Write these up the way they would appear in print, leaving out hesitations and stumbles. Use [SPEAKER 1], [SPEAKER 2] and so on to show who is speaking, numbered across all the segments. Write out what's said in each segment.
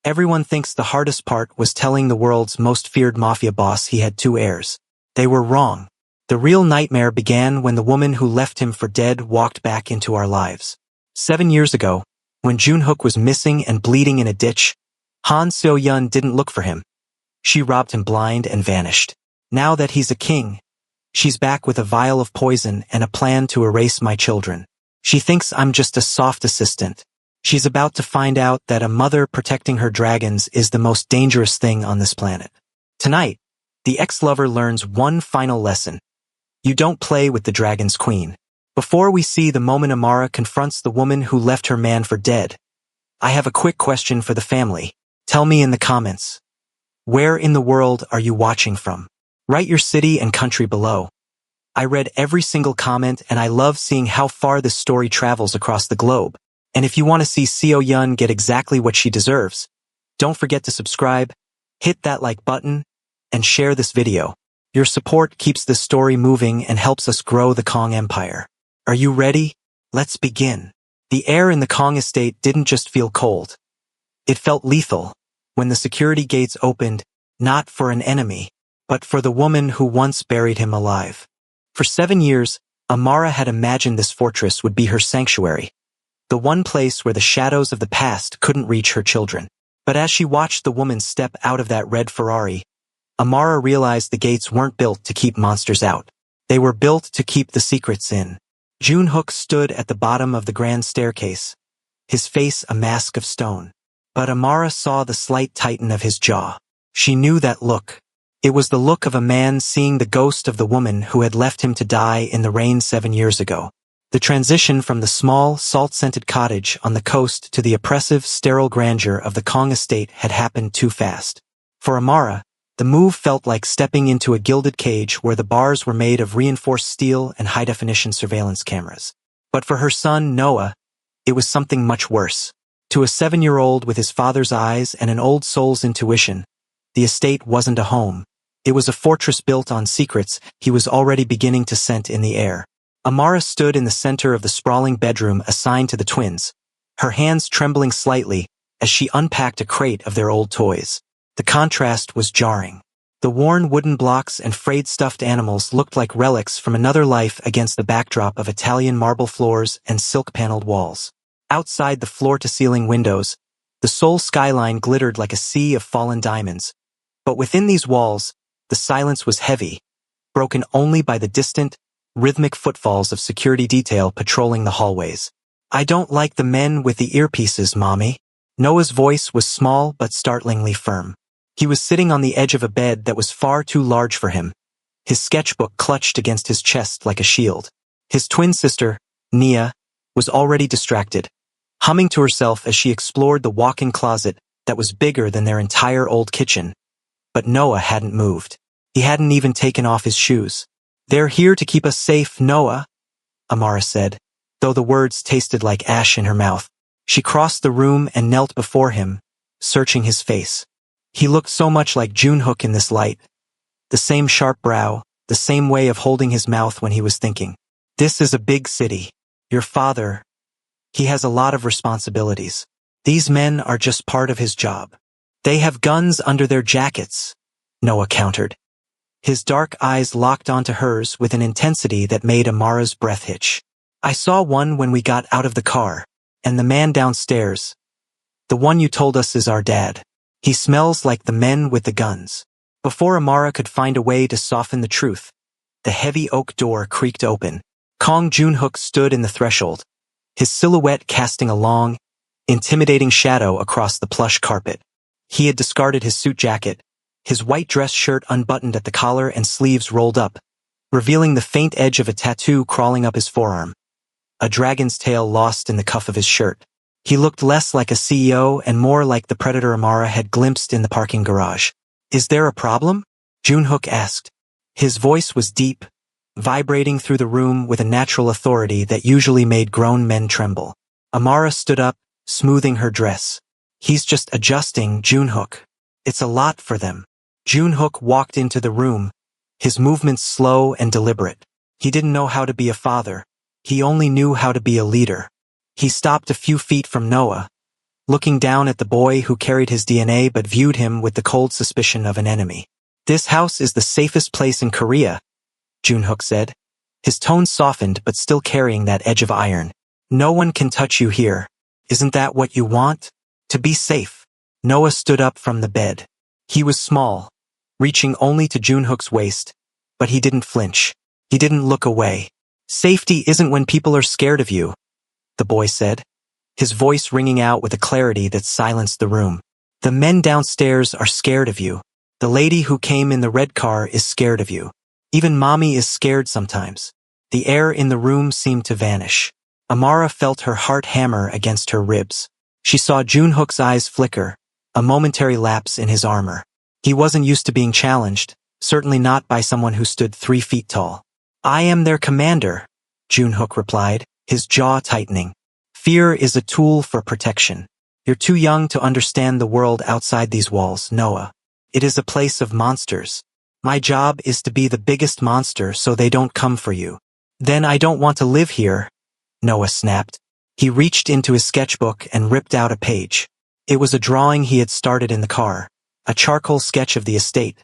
[SPEAKER 1] Everyone thinks the hardest part was telling the world's most feared mafia boss he had two heirs. They were wrong. The real nightmare began when the woman who left him for dead walked back into our lives. 7 years ago, when Junhook was missing and bleeding in a ditch, Han Seo-yun didn't look for him. She robbed him blind and vanished. Now that he's a king, she's back with a vial of poison and a plan to erase my children. She thinks I'm just a soft assistant. She's about to find out that a mother protecting her dragons is the most dangerous thing on this planet. Tonight, the ex-lover learns one final lesson. You don't play with the dragon's queen. Before we see the moment Amara confronts the woman who left her man for dead, I have a quick question for the family. Tell me in the comments. Where in the world are you watching from? Write your city and country below. I read every single comment and I love seeing how far this story travels across the globe. And if you want to see Seo-yun get exactly what she deserves, don't forget to subscribe, hit that like button, and share this video. Your support keeps this story moving and helps us grow the Kong Empire. Are you ready? Let's begin. The air in the Kong estate didn't just feel cold. It felt lethal when the security gates opened, not for an enemy, but for the woman who once buried him alive. For 7 years, Amara had imagined this fortress would be her sanctuary, the one place where the shadows of the past couldn't reach her children. But as she watched the woman step out of that red Ferrari, Amara realized the gates weren't built to keep monsters out. They were built to keep the secrets in. Junhook stood at the bottom of the grand staircase, his face a mask of stone. But Amara saw the slight tighten of his jaw. She knew that look. It was the look of a man seeing the ghost of the woman who had left him to die in the rain 7 years ago. The transition from the small, salt-scented cottage on the coast to the oppressive, sterile grandeur of the Kong estate had happened too fast. For Amara, the move felt like stepping into a gilded cage where the bars were made of reinforced steel and high-definition surveillance cameras. But for her son, Noah, it was something much worse. To a 7-year-old with his father's eyes and an old soul's intuition, the estate wasn't a home. It was a fortress built on secrets he was already beginning to scent in the air. Amara stood in the center of the sprawling bedroom assigned to the twins, her hands trembling slightly as she unpacked a crate of their old toys. The contrast was jarring. The worn wooden blocks and frayed stuffed animals looked like relics from another life against the backdrop of Italian marble floors and silk-paneled walls. Outside the floor-to-ceiling windows, the Seoul skyline glittered like a sea of fallen diamonds. But within these walls, the silence was heavy, broken only by the distant, rhythmic footfalls of security detail patrolling the hallways. I don't like the men with the earpieces, Mommy. Noah's voice was small but startlingly firm. He was sitting on the edge of a bed that was far too large for him, his sketchbook clutched against his chest like a shield. His twin sister, Nia, was already distracted, humming to herself as she explored the walk-in closet that was bigger than their entire old kitchen. But Noah hadn't moved. He hadn't even taken off his shoes. "They're here to keep us safe, Noah," Amara said, though the words tasted like ash in her mouth. She crossed the room and knelt before him, searching his face. He looked so much like Junhook in this light. The same sharp brow, the same way of holding his mouth when he was thinking. "This is a big city. Your father, he has a lot of responsibilities. These men are just part of his job. They have guns under their jackets," Noah countered. His dark eyes locked onto hers with an intensity that made Amara's breath hitch. "I saw one when we got out of the car, and the man downstairs, the one you told us is our dad. He smells like the men with the guns." Before Amara could find a way to soften the truth, the heavy oak door creaked open. Kong Junhook stood in the threshold, his silhouette casting a long, intimidating shadow across the plush carpet. He had discarded his suit jacket, his white dress shirt unbuttoned at the collar and sleeves rolled up, revealing the faint edge of a tattoo crawling up his forearm, a dragon's tail lost in the cuff of his shirt. He looked less like a CEO and more like the predator Amara had glimpsed in the parking garage. "Is there a problem?" Junhook asked. His voice was deep, vibrating through the room with a natural authority that usually made grown men tremble. Amara stood up, smoothing her dress. "He's just adjusting, Junhook. It's a lot for them." Junhook walked into the room, his movements slow and deliberate. He didn't know how to be a father. He only knew how to be a leader. He stopped a few feet from Noah, looking down at the boy who carried his DNA but viewed him with the cold suspicion of an enemy. "This house is the safest place in Korea," Junhook said. His tone softened but still carrying that edge of iron. "No one can touch you here. Isn't that what you want? To be safe." Noah stood up from the bed. He was small, reaching only to Junhook's waist, but he didn't flinch. He didn't look away. "Safety isn't when people are scared of you," the boy said, his voice ringing out with a clarity that silenced the room. "The men downstairs are scared of you. The lady who came in the red car is scared of you. Even Mommy is scared sometimes." The air in the room seemed to vanish. Amara felt her heart hammer against her ribs. She saw Junhook's eyes flicker, a momentary lapse in his armor. He wasn't used to being challenged, certainly not by someone who stood 3 feet tall. "I am their commander," Junhook replied, his jaw tightening. "Fear is a tool for protection. You're too young to understand the world outside these walls, Noah. It is a place of monsters. My job is to be the biggest monster so they don't come for you." "Then I don't want to live here," Noah snapped. He reached into his sketchbook and ripped out a page. It was a drawing he had started in the car, a charcoal sketch of the estate,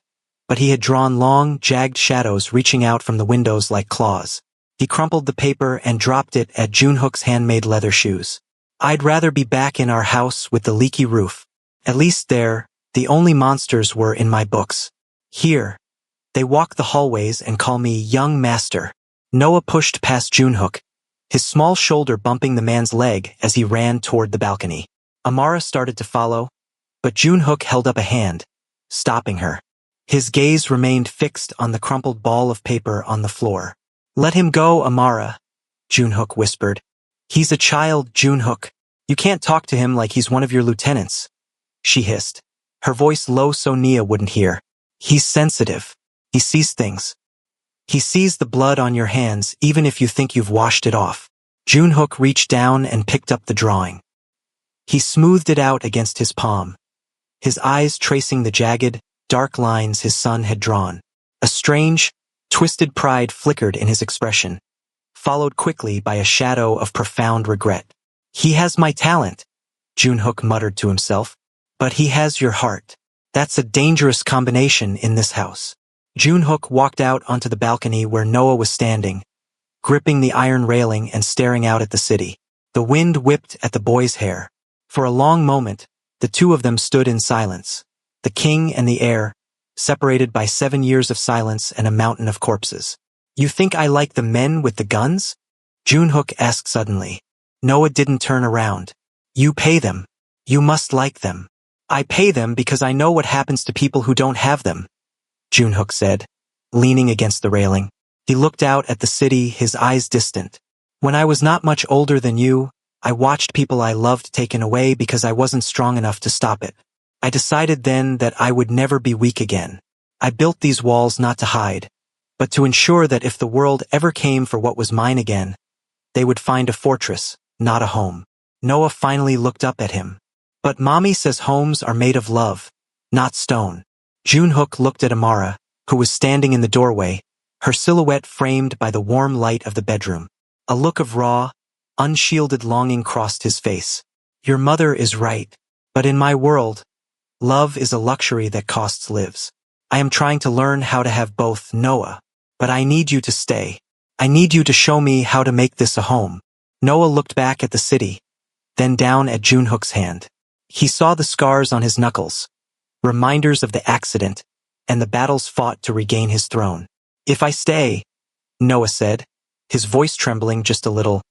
[SPEAKER 1] but he had drawn long, jagged shadows reaching out from the windows like claws. He crumpled the paper and dropped it at Junhook's handmade leather shoes. "I'd rather be back in our house with the leaky roof. At least there, the only monsters were in my books. Here, they walk the hallways and call me young master." Noah pushed past Junhook, his small shoulder bumping the man's leg as he ran toward the balcony. Amara started to follow, but Junhook held up a hand, stopping her. His gaze remained fixed on the crumpled ball of paper on the floor. "Let him go, Amara," Junhook whispered. "He's a child, Junhook. You can't talk to him like he's one of your lieutenants," she hissed, her voice low so Nia wouldn't hear. "He's sensitive. He sees things. He sees the blood on your hands even if you think you've washed it off." Junhook reached down and picked up the drawing. He smoothed it out against his palm, his eyes tracing the jagged, dark lines his son had drawn. A strange, twisted pride flickered in his expression, followed quickly by a shadow of profound regret. "He has my talent," Junhook muttered to himself, "but he has your heart. That's a dangerous combination in this house." Junhook walked out onto the balcony where Noah was standing, gripping the iron railing and staring out at the city. The wind whipped at the boy's hair. For a long moment, the two of them stood in silence, the king and the heir, separated by 7 years of silence and a mountain of corpses. "You think I like the men with the guns?" Junhook asked suddenly. Noah didn't turn around. "You pay them. You must like them." "I pay them because I know what happens to people who don't have them," Junhook said, leaning against the railing. He looked out at the city, his eyes distant. "When I was not much older than you, I watched people I loved taken away because I wasn't strong enough to stop it. I decided then that I would never be weak again. I built these walls not to hide, but to ensure that if the world ever came for what was mine again, they would find a fortress, not a home." Noah finally looked up at him. "But Mommy says homes are made of love, not stone." Junhook looked at Amara, who was standing in the doorway, her silhouette framed by the warm light of the bedroom. A look of raw, unshielded longing crossed his face. "Your mother is right, but in my world, love is a luxury that costs lives. I am trying to learn how to have both, Noah, but I need you to stay. I need you to show me how to make this a home." Noah looked back at the city, then down at Junhook's hand. He saw the scars on his knuckles, reminders of the accident, and the battles fought to regain his throne. "If I stay," Noah said, his voice trembling just a little,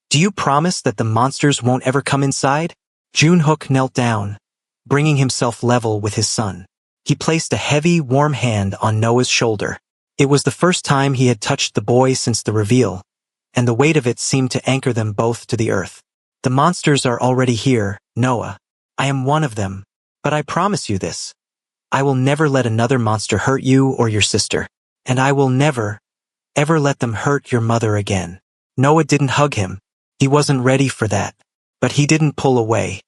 [SPEAKER 1] "do you promise that the monsters won't ever come inside?" Junhook knelt down, bringing himself level with his son. He placed a heavy, warm hand on Noah's shoulder. It was the first time he had touched the boy since the reveal, and the weight of it seemed to anchor them both to the earth. "The monsters are already here, Noah. I am one of them, but I promise you this. I will never let another monster hurt you or your sister, and I will never, ever let them hurt your mother again." Noah didn't hug him. He wasn't ready for that, but he didn't pull away.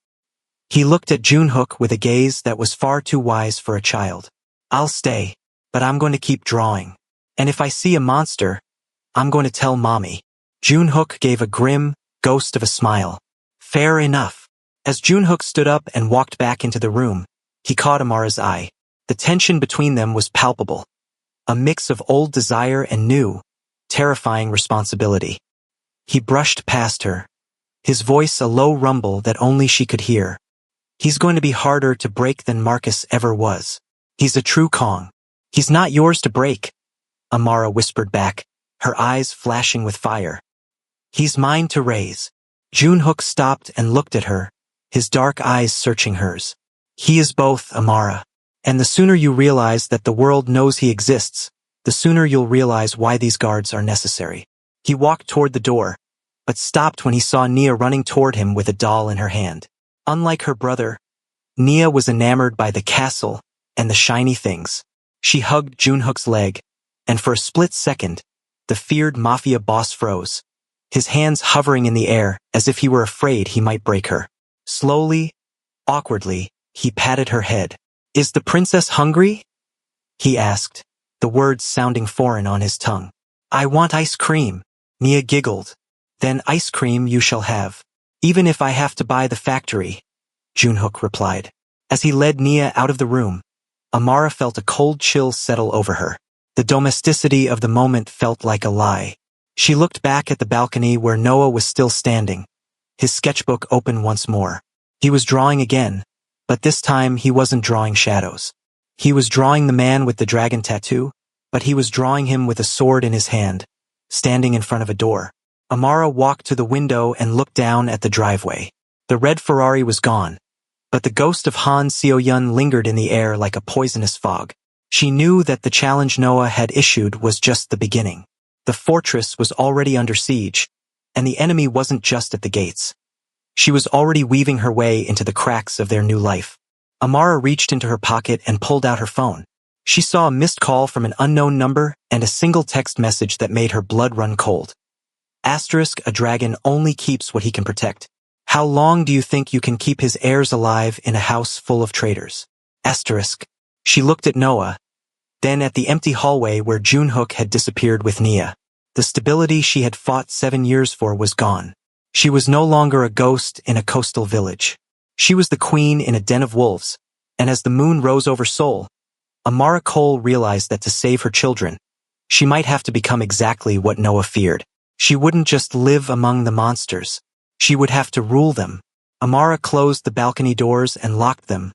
[SPEAKER 1] He looked at Junhook with a gaze that was far too wise for a child. "I'll stay, but I'm going to keep drawing. And if I see a monster, I'm going to tell Mommy." Junhook gave a grim, ghost of a smile. "Fair enough. As Junhook stood up and walked back into the room, he caught Amara's eye. The tension between them was palpable. A mix of old desire and new, terrifying responsibility. He brushed past her, his voice a low rumble that only she could hear. He's going to be harder to break than Marcus ever was. He's a true Kong. He's not yours to break, Amara whispered back, her eyes flashing with fire. He's mine to raise. Junhook stopped and looked at her, his dark eyes searching hers. He is both, Amara. And the sooner you realize that the world knows he exists, the sooner you'll realize why these guards are necessary. He walked toward the door, but stopped when he saw Nia running toward him with a doll in her hand. Unlike her brother, Nia was enamored by the castle and the shiny things. She hugged Junhook's leg, and for a split second, the feared Mafia boss froze, his hands hovering in the air as if he were afraid he might break her. Slowly, awkwardly, he patted her head. "Is the princess hungry?" he asked, the words sounding foreign on his tongue. "I want ice cream," Nia giggled. "Then ice cream you shall have. Even if I have to buy the factory," Junhook replied. As he led Nia out of the room, Amara felt a cold chill settle over her. The domesticity of the moment felt like a lie. She looked back at the balcony where Noah was still standing, his sketchbook open once more. He was drawing again, but this time he wasn't drawing shadows. He was drawing the man with the dragon tattoo, but he was drawing him with a sword in his hand, standing in front of a door. Amara walked to the window and looked down at the driveway. The red Ferrari was gone, but the ghost of Han Seo-yun lingered in the air like a poisonous fog. She knew that the challenge Noah had issued was just the beginning. The fortress was already under siege, and the enemy wasn't just at the gates. She was already weaving her way into the cracks of their new life. Amara reached into her pocket and pulled out her phone. She saw a missed call from an unknown number and a single text message that made her blood run cold. Asterisk, a dragon only keeps what he can protect. How long do you think you can keep his heirs alive in a house full of traitors? Asterisk. She looked at Noah, then at the empty hallway where Junhook had disappeared with Nia. The stability she had fought 7 years for was gone. She was no longer a ghost in a coastal village. She was the queen in a den of wolves, and as the moon rose over Seoul, Amara Cole realized that to save her children, she might have to become exactly what Noah feared. She wouldn't just live among the monsters. She would have to rule them. Amara closed the balcony doors and locked them,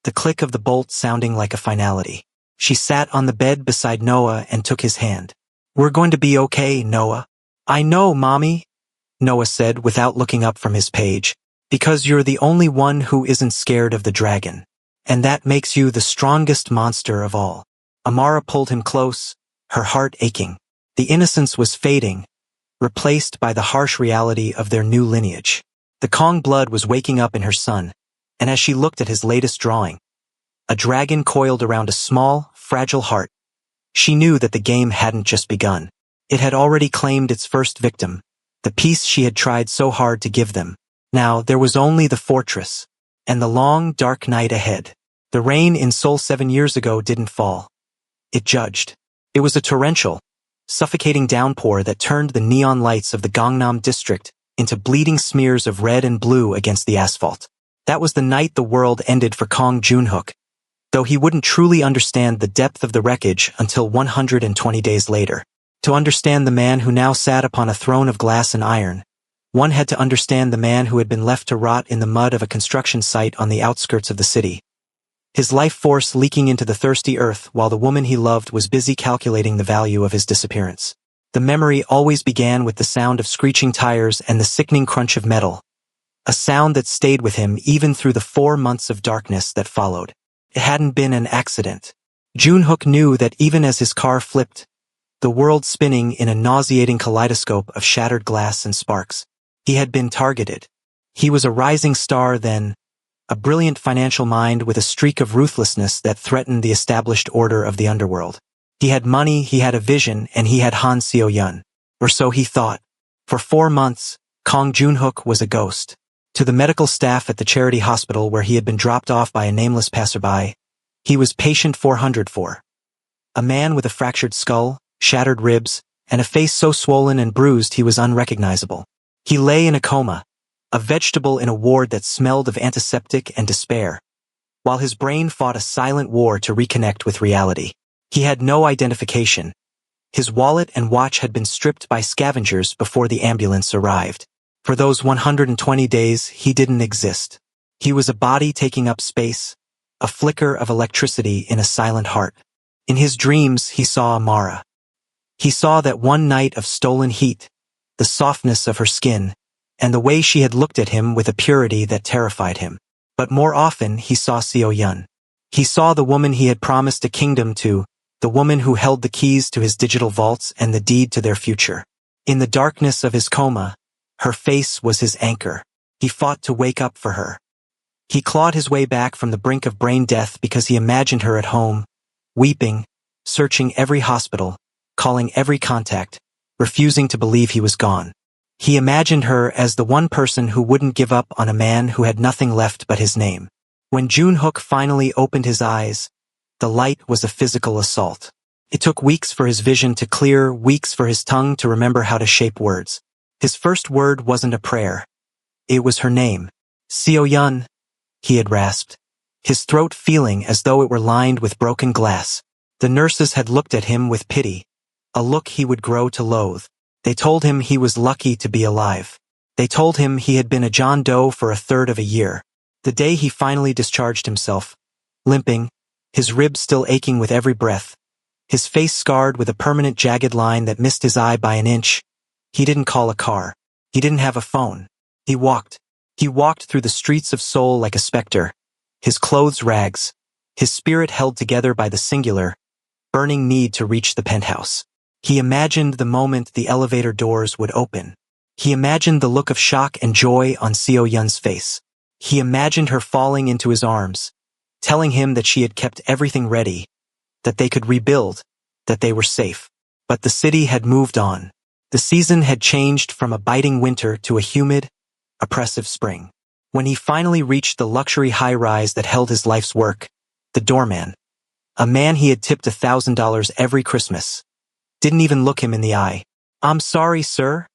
[SPEAKER 1] the click of the bolt sounding like a finality. She sat on the bed beside Noah and took his hand. "We're going to be okay, Noah." "I know, Mommy," Noah said without looking up from his page, "because you're the only one who isn't scared of the dragon. And that makes you the strongest monster of all." Amara pulled him close, her heart aching. The innocence was fading, replaced by the harsh reality of their new lineage. The Kong blood was waking up in her son, and as she looked at his latest drawing, a dragon coiled around a small, fragile heart, she knew that the game hadn't just begun. It had already claimed its first victim, the peace she had tried so hard to give them. Now there was only the fortress, and the long, dark night ahead. The rain in Seoul 7 years ago didn't fall. It judged. It was a torrential, suffocating downpour that turned the neon lights of the Gangnam district into bleeding smears of red and blue against the asphalt. That was the night the world ended for Kong Junhook, though he wouldn't truly understand the depth of the wreckage until 120 days later. To understand the man who now sat upon a throne of glass and iron, one had to understand the man who had been left to rot in the mud of a construction site on the outskirts of the city, his life force leaking into the thirsty earth while the woman he loved was busy calculating the value of his disappearance. The memory always began with the sound of screeching tires and the sickening crunch of metal, a sound that stayed with him even through the 4 months of darkness that followed. It hadn't been an accident. Junhook knew that even as his car flipped, the world spinning in a nauseating kaleidoscope of shattered glass and sparks, he had been targeted. He was a rising star then, a brilliant financial mind with a streak of ruthlessness that threatened the established order of the underworld. He had money, he had a vision, and he had Han Seo-yun. Or so he thought. For 4 months, Kong Junhook was a ghost. To the medical staff at the charity hospital where he had been dropped off by a nameless passerby, he was patient 404. A man with a fractured skull, shattered ribs, and a face so swollen and bruised he was unrecognizable. He lay in a coma, a vegetable in a ward that smelled of antiseptic and despair, while his brain fought a silent war to reconnect with reality. He had no identification. His wallet and watch had been stripped by scavengers before the ambulance arrived. For those 120 days, he didn't exist. He was a body taking up space, a flicker of electricity in a silent heart. In his dreams, he saw Amara. He saw that one night of stolen heat, the softness of her skin, and the way she had looked at him with a purity that terrified him. But more often, he saw Seo Yun. He saw the woman he had promised a kingdom to, the woman who held the keys to his digital vaults and the deed to their future. In the darkness of his coma, her face was his anchor. He fought to wake up for her. He clawed his way back from the brink of brain death because he imagined her at home, weeping, searching every hospital, calling every contact, refusing to believe he was gone. He imagined her as the one person who wouldn't give up on a man who had nothing left but his name. When Junhook finally opened his eyes, the light was a physical assault. It took weeks for his vision to clear, weeks for his tongue to remember how to shape words. His first word wasn't a prayer. It was her name. Seo Yun, he had rasped, his throat feeling as though it were lined with broken glass. The nurses had looked at him with pity, a look he would grow to loathe. They told him he was lucky to be alive. They told him he had been a John Doe for a third of a year. The day he finally discharged himself, limping, his ribs still aching with every breath, his face scarred with a permanent jagged line that missed his eye by an inch, he didn't call a car. He didn't have a phone. He walked. He walked through the streets of Seoul like a specter, his clothes rags, his spirit held together by the singular, burning need to reach the penthouse. He imagined the moment the elevator doors would open. He imagined the look of shock and joy on Seo Yun's face. He imagined her falling into his arms, telling him that she had kept everything ready, that they could rebuild, that they were safe. But the city had moved on. The season had changed from a biting winter to a humid, oppressive spring. When he finally reached the luxury high-rise that held his life's work, the doorman, a man he had tipped $1,000 every Christmas, didn't even look him in the eye. "I'm sorry, sir,"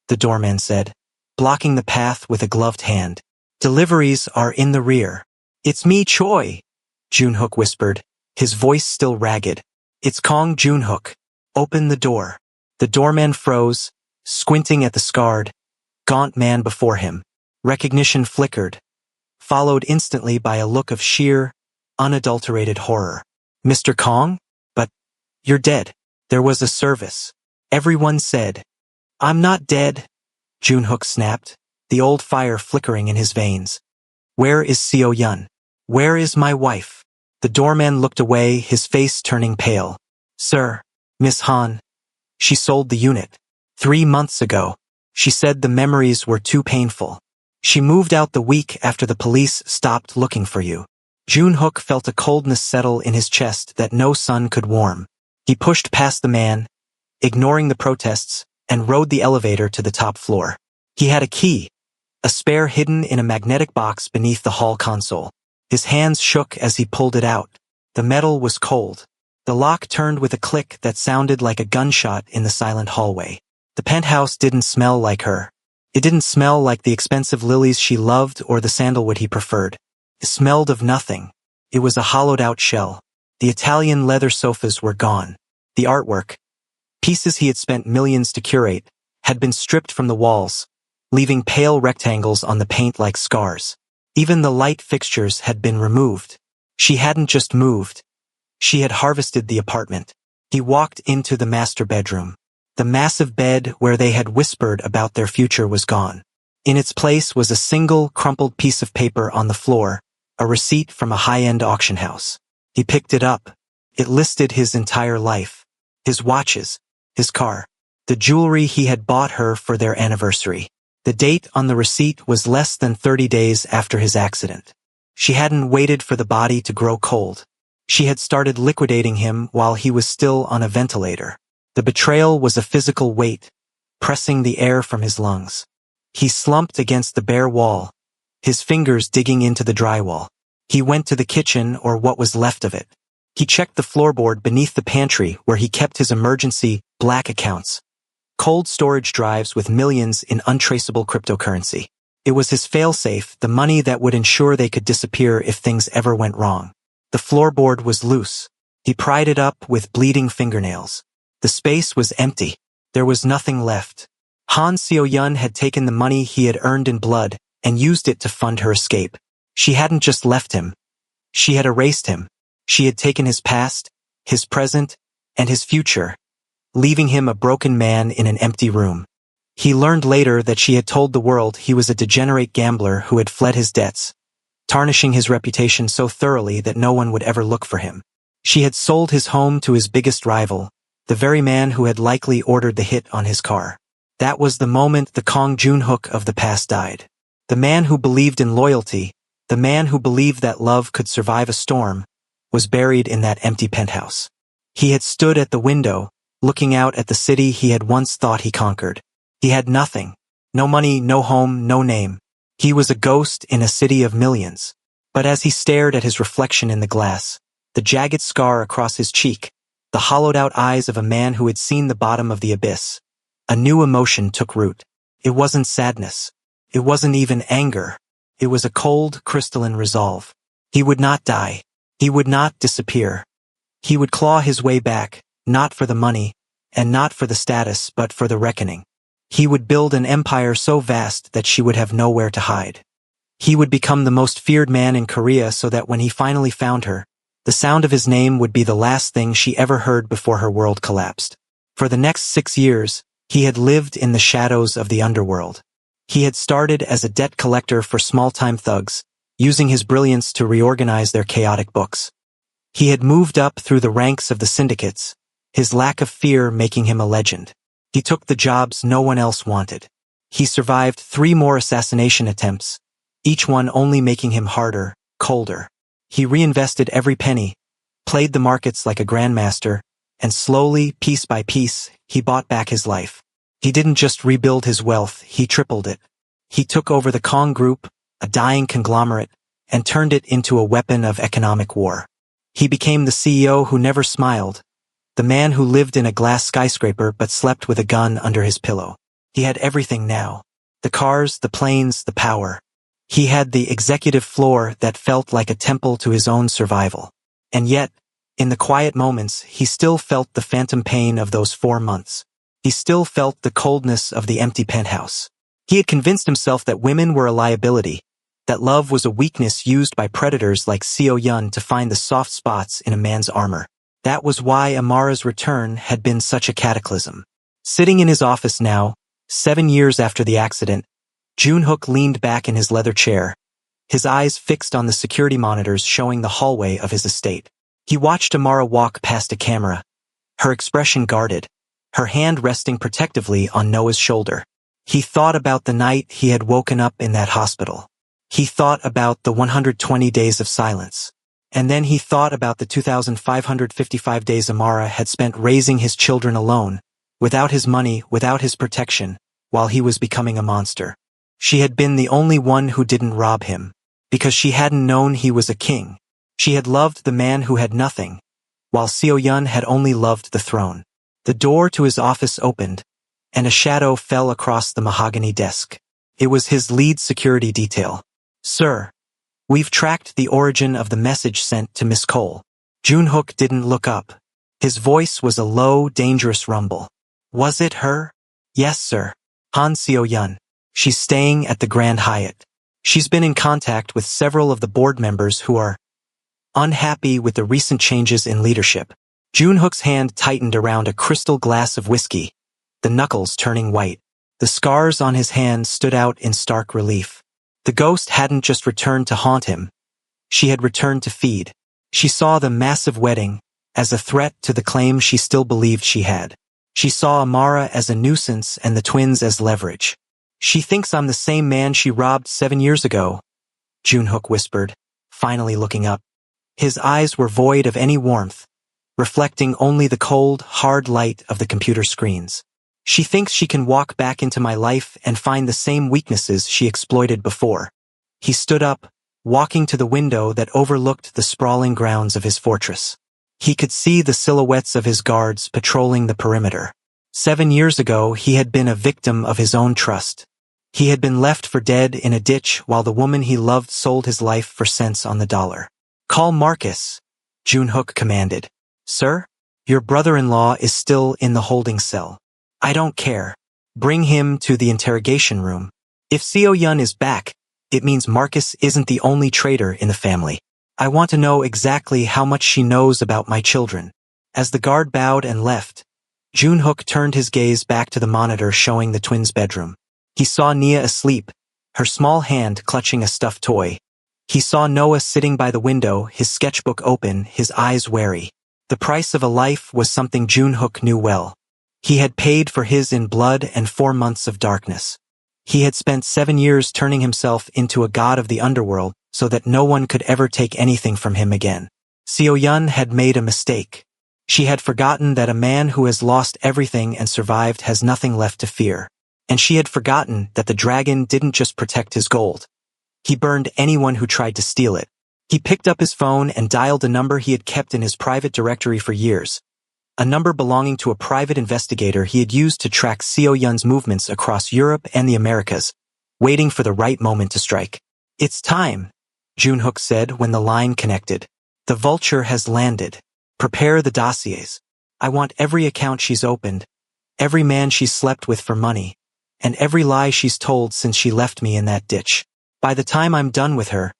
[SPEAKER 1] the doorman said, blocking the path with a gloved hand. "Deliveries are in the rear." "It's me, Choi," Junhook whispered, his voice still ragged. "It's Kong Junhook. Open the door." The doorman froze, squinting at the scarred, gaunt man before him. Recognition flickered, followed instantly by a look of sheer, unadulterated horror. "Mr. Kong? But you're dead." There was a service. Everyone said, "I'm not dead," Junhook snapped, the old fire flickering in his veins. "Where is Seo Yun? Where is my wife?" The doorman looked away, his face turning pale. "Sir, Miss Han. She sold the unit. 3 months ago. She said the memories were too painful. She moved out the week after the police stopped looking for you." Junhook felt a coldness settle in his chest that no sun could warm. He pushed past the man, ignoring the protests, and rode the elevator to the top floor. He had a key, a spare hidden in a magnetic box beneath the hall console. His hands shook as he pulled it out. The metal was cold. The lock turned with a click that sounded like a gunshot in the silent hallway. The penthouse didn't smell like her. It didn't smell like the expensive lilies she loved or the sandalwood he preferred. It smelled of nothing. It was a hollowed-out shell. The Italian leather sofas were gone. The artwork, pieces he had spent millions to curate, had been stripped from the walls, leaving pale rectangles on the paint like scars. Even the light fixtures had been removed. She hadn't just moved. She had harvested the apartment. He walked into the master bedroom. The massive bed where they had whispered about their future was gone. In its place was a single crumpled piece of paper on the floor, a receipt from a high-end auction house. He picked it up. It listed his entire life. His watches, his car, the jewelry he had bought her for their anniversary. The date on the receipt was less than 30 days after his accident. She hadn't waited for the body to grow cold. She had started liquidating him while he was still on a ventilator. The betrayal was a physical weight, pressing the air from his lungs. He slumped against the bare wall, his fingers digging into the drywall. He went to the kitchen, or what was left of it. He checked the floorboard beneath the pantry where he kept his emergency black accounts, cold storage drives with millions in untraceable cryptocurrency. It was his failsafe, the money that would ensure they could disappear if things ever went wrong. The floorboard was loose. He pried it up with bleeding fingernails. The space was empty. There was nothing left. Han Seo-yun had taken the money he had earned in blood and used it to fund her escape. She hadn't just left him. She had erased him. She had taken his past, his present, and his future, leaving him a broken man in an empty room. He learned later that she had told the world he was a degenerate gambler who had fled his debts, tarnishing his reputation so thoroughly that no one would ever look for him. She had sold his home to his biggest rival, the very man who had likely ordered the hit on his car. That was the moment the Kong Joon-hook of the past died. The man who believed in loyalty, the man who believed that love could survive a storm, was buried in that empty penthouse. He had stood at the window, looking out at the city he had once thought he conquered. He had nothing. No money, no home, no name. He was a ghost in a city of millions. But as he stared at his reflection in the glass, the jagged scar across his cheek, the hollowed-out eyes of a man who had seen the bottom of the abyss, a new emotion took root. It wasn't sadness. It wasn't even anger. It was a cold, crystalline resolve. He would not die. He would not disappear. He would claw his way back, not for the money, and not for the status, but for the reckoning. He would build an empire so vast that she would have nowhere to hide. He would become the most feared man in Korea so that when he finally found her, the sound of his name would be the last thing she ever heard before her world collapsed. For the next 6 years, he had lived in the shadows of the underworld. He had started as a debt collector for small-time thugs, using his brilliance to reorganize their chaotic books. He had moved up through the ranks of the syndicates, his lack of fear making him a legend. He took the jobs no one else wanted. He survived 3 more assassination attempts, each one only making him harder, colder. He reinvested every penny, played the markets like a grandmaster, and slowly, piece by piece, he bought back his life. He didn't just rebuild his wealth, he tripled it. He took over the Kong Group, a dying conglomerate, and turned it into a weapon of economic war. He became the CEO who never smiled, the man who lived in a glass skyscraper but slept with a gun under his pillow. He had everything now. The cars, the planes, the power. He had the executive floor that felt like a temple to his own survival. And yet, in the quiet moments, he still felt the phantom pain of those 4 months. He still felt the coldness of the empty penthouse. He had convinced himself that women were a liability, that love was a weakness used by predators like Seo-yun to find the soft spots in a man's armor. That was why Amara's return had been such a cataclysm. Sitting in his office now, 7 years after the accident, Joon-hook leaned back in his leather chair, his eyes fixed on the security monitors showing the hallway of his estate. He watched Amara walk past a camera, her expression guarded, her hand resting protectively on Noah's shoulder. He thought about the night he had woken up in that hospital. He thought about the 120 days of silence. And then he thought about the 2,555 days Amara had spent raising his children alone, without his money, without his protection, while he was becoming a monster. She had been the only one who didn't rob him, because she hadn't known he was a king. She had loved the man who had nothing, while Seo-yun had only loved the throne. The door to his office opened, and a shadow fell across the mahogany desk. It was his lead security detail. "Sir, we've tracked the origin of the message sent to Miss Cole." Joon-hook didn't look up. His voice was a low, dangerous rumble. "Was it her?" "Yes, sir. Han Seo-yun. She's staying at the Grand Hyatt. She's been in contact with several of the board members who are unhappy with the recent changes in leadership." Joon-hook's hand tightened around a crystal glass of whiskey, the knuckles turning white. The scars on his hand stood out in stark relief. The ghost hadn't just returned to haunt him. She had returned to feed. She saw the massive wedding as a threat to the claim she still believed she had. She saw Amara as a nuisance and the twins as leverage. "She thinks I'm the same man she robbed 7 years ago," Joon-hook whispered, finally looking up. His eyes were void of any warmth, reflecting only the cold, hard light of the computer screens. "She thinks she can walk back into my life and find the same weaknesses she exploited before." He stood up, walking to the window that overlooked the sprawling grounds of his fortress. He could see the silhouettes of his guards patrolling the perimeter. 7 years ago, he had been a victim of his own trust. He had been left for dead in a ditch while the woman he loved sold his life for cents on the dollar. "Call Marcus," Junhook commanded. "Sir? Your brother-in-law is still in the holding cell." "I don't care. Bring him to the interrogation room. If Seo-yun is back, it means Marcus isn't the only traitor in the family. I want to know exactly how much she knows about my children." As the guard bowed and left, Junhook turned his gaze back to the monitor showing the twins' bedroom. He saw Nia asleep, her small hand clutching a stuffed toy. He saw Noah sitting by the window, his sketchbook open, his eyes wary. The price of a life was something Junhook knew well. He had paid for his in blood and 4 months of darkness. He had spent 7 years turning himself into a god of the underworld so that no one could ever take anything from him again. Seo-yun had made a mistake. She had forgotten that a man who has lost everything and survived has nothing left to fear. And she had forgotten that the dragon didn't just protect his gold. He burned anyone who tried to steal it. He picked up his phone and dialed a number he had kept in his private directory for years. A number belonging to a private investigator he had used to track Seo-yun's movements across Europe and the Americas, waiting for the right moment to strike. "It's time," Junhook said when the line connected. "The vulture has landed. Prepare the dossiers. I want every account she's opened, every man she's slept with for money, and every lie she's told since she left me in that ditch. By the time I'm done with her,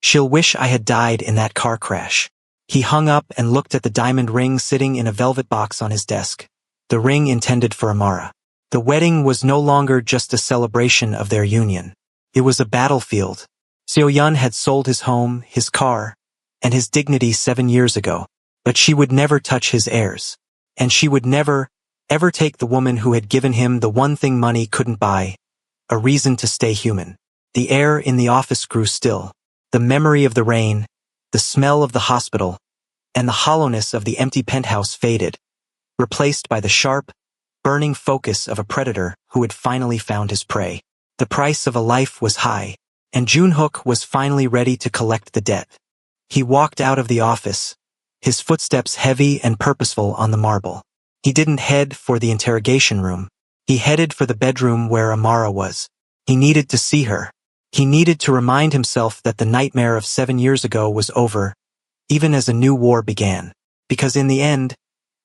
[SPEAKER 1] she'll wish I had died in that car crash." He hung up and looked at the diamond ring sitting in a velvet box on his desk, the ring intended for Amara. The wedding was no longer just a celebration of their union. It was a battlefield. Seo-yun had sold his home, his car, and his dignity 7 years ago. But she would never touch his heirs. And she would never, ever take the woman who had given him the one thing money couldn't buy, a reason to stay human. The air in the office grew still. The memory of the rain, the smell of the hospital, and the hollowness of the empty penthouse faded, replaced by the sharp, burning focus of a predator who had finally found his prey. The price of a life was high, and Junhook was finally ready to collect the debt. He walked out of the office, his footsteps heavy and purposeful on the marble. He didn't head for the interrogation room. He headed for the bedroom where Amara was. He needed to see her. He needed to remind himself that the nightmare of 7 years ago was over, even as a new war began. Because in the end,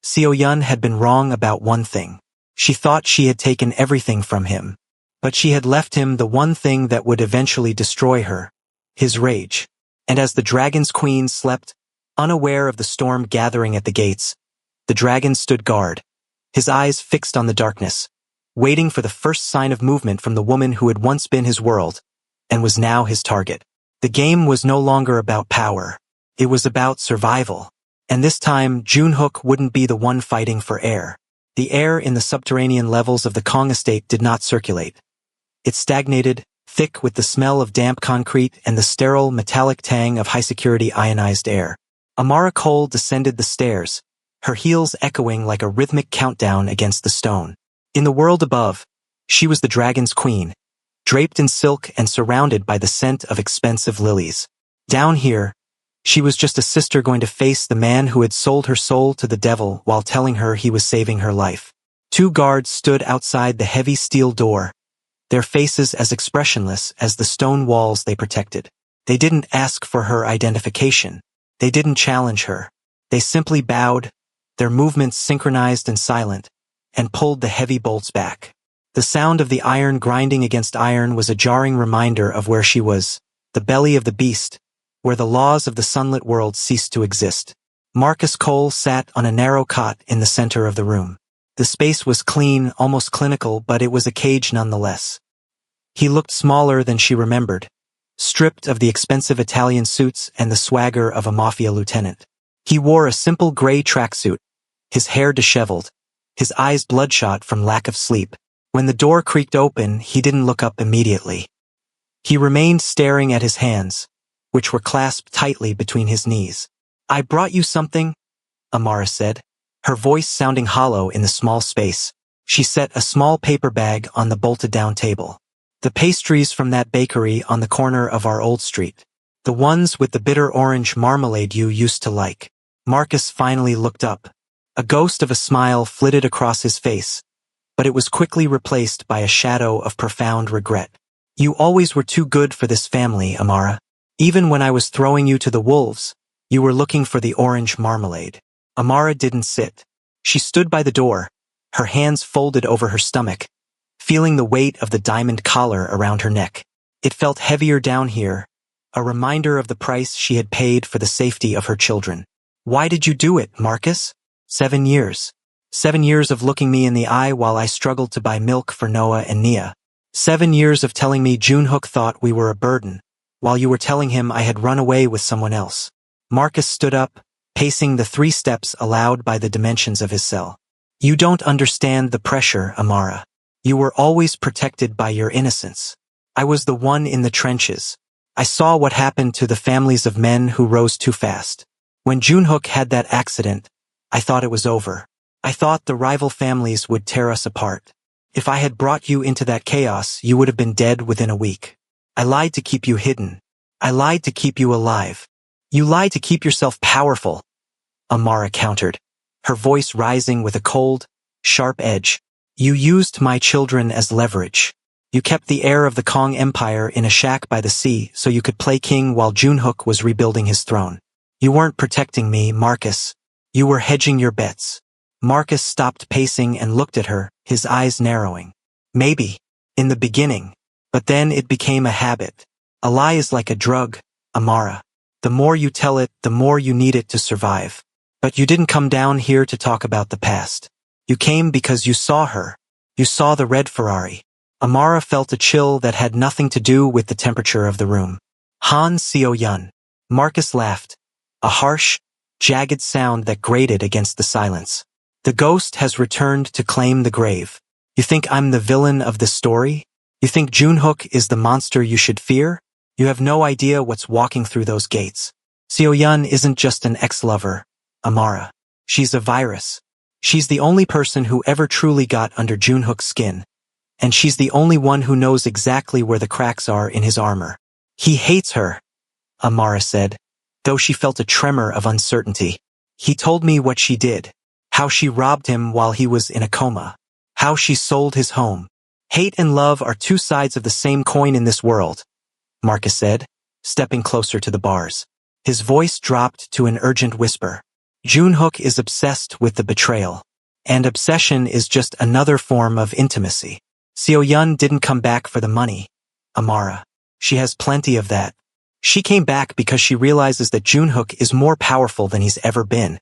[SPEAKER 1] Seo-yun had been wrong about one thing. She thought she had taken everything from him. But she had left him the one thing that would eventually destroy her, his rage. And as the dragon's queen slept, unaware of the storm gathering at the gates, the dragon stood guard, his eyes fixed on the darkness, waiting for the first sign of movement from the woman who had once been his world, and was now his target. The game was no longer about power. It was about survival. And this time, Junhook wouldn't be the one fighting for air. The air in the subterranean levels of the Kong estate did not circulate. It stagnated, thick with the smell of damp concrete and the sterile, metallic tang of high-security ionized air. Amara Cole descended the stairs, her heels echoing like a rhythmic countdown against the stone. In the world above, she was the dragon's queen, draped in silk and surrounded by the scent of expensive lilies. Down here, she was just a sister going to face the man who had sold her soul to the devil while telling her he was saving her life. 2 guards stood outside the heavy steel door, their faces as expressionless as the stone walls they protected. They didn't ask for her identification. They didn't challenge her. They simply bowed, their movements synchronized and silent, and pulled the heavy bolts back. The sound of the iron grinding against iron was a jarring reminder of where she was, the belly of the beast, where the laws of the sunlit world ceased to exist. Marcus Cole sat on a narrow cot in the center of the room. The space was clean, almost clinical, but it was a cage nonetheless. He looked smaller than she remembered, stripped of the expensive Italian suits and the swagger of a Mafia lieutenant. He wore a simple gray tracksuit, his hair disheveled, his eyes bloodshot from lack of sleep. When the door creaked open, he didn't look up immediately. He remained staring at his hands, which were clasped tightly between his knees. "I brought you something," Amara said, her voice sounding hollow in the small space. She set a small paper bag on the bolted-down table. "The pastries from that bakery on the corner of our old street. The ones with the bitter orange marmalade you used to like." Marcus finally looked up. A ghost of a smile flitted across his face, but it was quickly replaced by a shadow of profound regret. You always were too good for this family, Amara. Even when I was throwing you to the wolves, you were looking for the orange marmalade. Amara didn't sit. She stood by the door, her hands folded over her stomach, feeling the weight of the diamond collar around her neck. It felt heavier down here, a reminder of the price she had paid for the safety of her children. Why did you do it, Marcus? 7 years. 7 years of looking me in the eye while I struggled to buy milk for Noah and Nia. 7 years of telling me Junhook thought we were a burden, while you were telling him I had run away with someone else. Marcus stood up, pacing the 3 steps allowed by the dimensions of his cell. You don't understand the pressure, Amara. You were always protected by your innocence. I was the one in the trenches. I saw what happened to the families of men who rose too fast. When Junhook had that accident, I thought it was over. I thought the rival families would tear us apart. If I had brought you into that chaos, you would have been dead within a week. I lied to keep you hidden. I lied to keep you alive. You lied to keep yourself powerful, Amara countered, her voice rising with a cold, sharp edge. You used my children as leverage. You kept the heir of the Kong Empire in a shack by the sea so you could play king while Junhook was rebuilding his throne. You weren't protecting me, Marcus. You were hedging your bets. Marcus stopped pacing and looked at her, his eyes narrowing. Maybe, in the beginning, but then it became a habit. A lie is like a drug, Amara. The more you tell it, the more you need it to survive. But you didn't come down here to talk about the past. You came because you saw her. You saw the red Ferrari. Amara felt a chill that had nothing to do with the temperature of the room. Han Seo-yun. Marcus laughed. A harsh, jagged sound that grated against the silence. The ghost has returned to claim the grave. You think I'm the villain of this story? You think Junhook is the monster you should fear? You have no idea what's walking through those gates. Seo-yun isn't just an ex-lover, Amara. She's a virus. She's the only person who ever truly got under Junhook's skin. And she's the only one who knows exactly where the cracks are in his armor. He hates her, Amara said, though she felt a tremor of uncertainty. He told me what she did, how she robbed him while he was in a coma, how she sold his home. Hate and love are 2 sides of the same coin in this world, Marcus said, stepping closer to the bars. His voice dropped to an urgent whisper. Junhook is obsessed with the betrayal, and obsession is just another form of intimacy. Seo-yun didn't come back for the money, Amara. She has plenty of that. She came back because she realizes that Junhook is more powerful than he's ever been,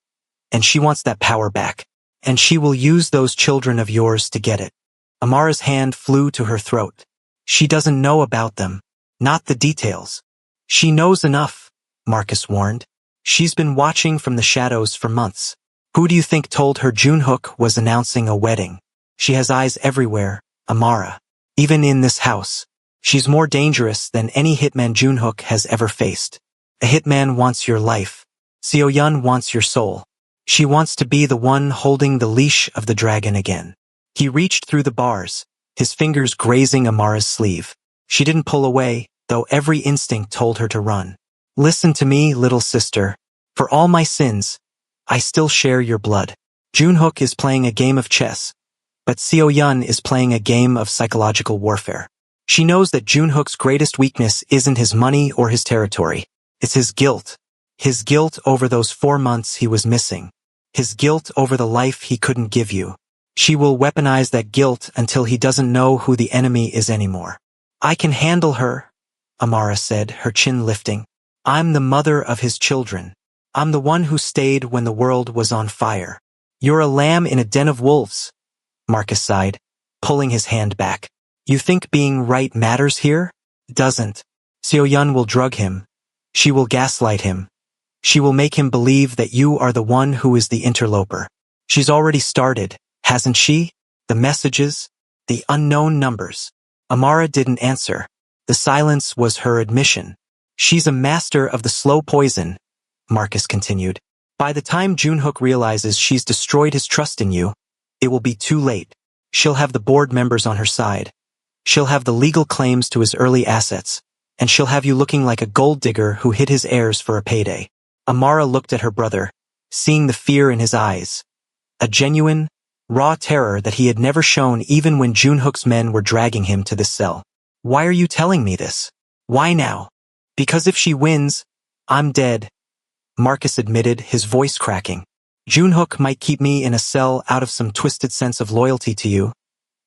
[SPEAKER 1] and she wants that power back. And she will use those children of yours to get it. Amara's hand flew to her throat. She doesn't know about them, not the details. She knows enough, Marcus warned. She's been watching from the shadows for months. Who do you think told her Junhook was announcing a wedding? She has eyes everywhere, Amara. Even in this house. She's more dangerous than any hitman Junhook has ever faced. A hitman wants your life. Seo-yun wants your soul. She wants to be the one holding the leash of the dragon again. He reached through the bars, his fingers grazing Amara's sleeve. She didn't pull away, though every instinct told her to run. Listen to me, little sister. For all my sins, I still share your blood. Junhook is playing a game of chess, but Seo-yun is playing a game of psychological warfare. She knows that Junhook's greatest weakness isn't his money or his territory. It's his guilt. His guilt over those 4 months he was missing. His guilt over the life he couldn't give you. She will weaponize that guilt until he doesn't know who the enemy is anymore. I can handle her, Amara said, her chin lifting. I'm the mother of his children. I'm the one who stayed when the world was on fire. You're a lamb in a den of wolves, Marcus sighed, pulling his hand back. You think being right matters here? Doesn't. Seo-yun will drug him. She will gaslight him. She will make him believe that you are the one who is the interloper. She's already started, hasn't she? The messages, the unknown numbers. Amara didn't answer. The silence was her admission. She's a master of the slow poison, Marcus continued. By the time Junhook realizes she's destroyed his trust in you, it will be too late. She'll have the board members on her side. She'll have the legal claims to his early assets, and she'll have you looking like a gold digger who hid his heirs for a payday. Amara looked at her brother, seeing the fear in his eyes. A genuine, raw terror that he had never shown even when Junhook's men were dragging him to this cell. Why are you telling me this? Why now? Because if she wins, I'm dead, Marcus admitted, his voice cracking. Junhook might keep me in a cell out of some twisted sense of loyalty to you,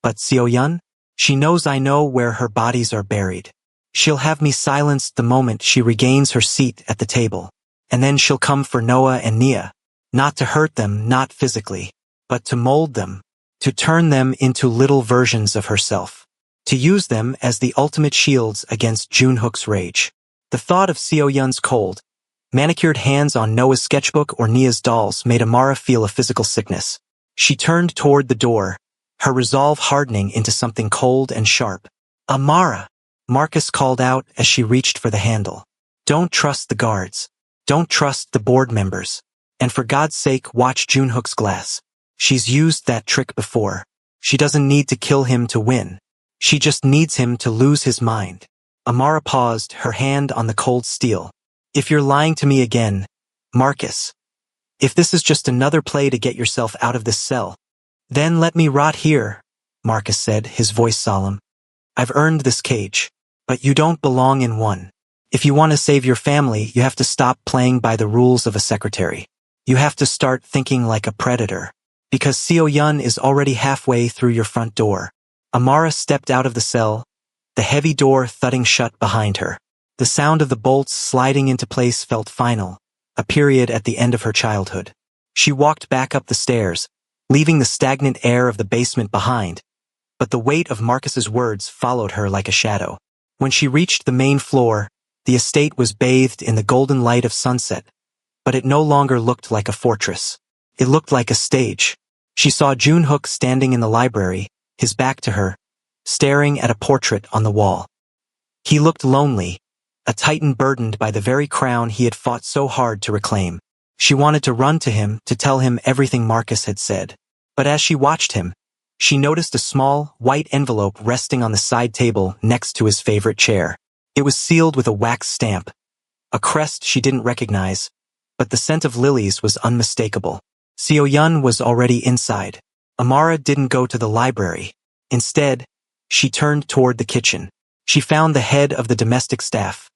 [SPEAKER 1] but Seo-yun? She knows I know where her bodies are buried. She'll have me silenced the moment she regains her seat at the table. And then she'll come for Noah and Nia. Not to hurt them, not physically, but to mold them, to turn them into little versions of herself, to use them as the ultimate shields against Junhook's rage. The thought of Seo-yun's cold, manicured hands on Noah's sketchbook or Nia's dolls made Amara feel a physical sickness. She turned toward the door, her resolve hardening into something cold and sharp. Amara, Marcus called out as she reached for the handle. Don't trust the guards. Don't trust the board members. And for God's sake, watch Junhook's glass. She's used that trick before. She doesn't need to kill him to win. She just needs him to lose his mind. Amara paused, her hand on the cold steel. If you're lying to me again, Marcus, if this is just another play to get yourself out of this cell, then let me rot here, Marcus said, his voice solemn. I've earned this cage, but you don't belong in one. If you want to save your family, you have to stop playing by the rules of a secretary. You have to start thinking like a predator. Because Seo-yun is already halfway through your front door. Amara stepped out of the cell, the heavy door thudding shut behind her. The sound of the bolts sliding into place felt final, a period at the end of her childhood. She walked back up the stairs, leaving the stagnant air of the basement behind, but the weight of Marcus's words followed her like a shadow. When she reached the main floor, the estate was bathed in the golden light of sunset, but it no longer looked like a fortress. It looked like a stage. She saw Junhook standing in the library, his back to her, staring at a portrait on the wall. He looked lonely, a titan burdened by the very crown he had fought so hard to reclaim. She wanted to run to him to tell him everything Marcus had said. But as she watched him, she noticed a small, white envelope resting on the side table next to his favorite chair. It was sealed with a wax stamp, a crest she didn't recognize, but the scent of lilies was unmistakable. Seo-yun was already inside. Amara didn't go to the library. Instead, she turned toward the kitchen. She found the head of the domestic staff,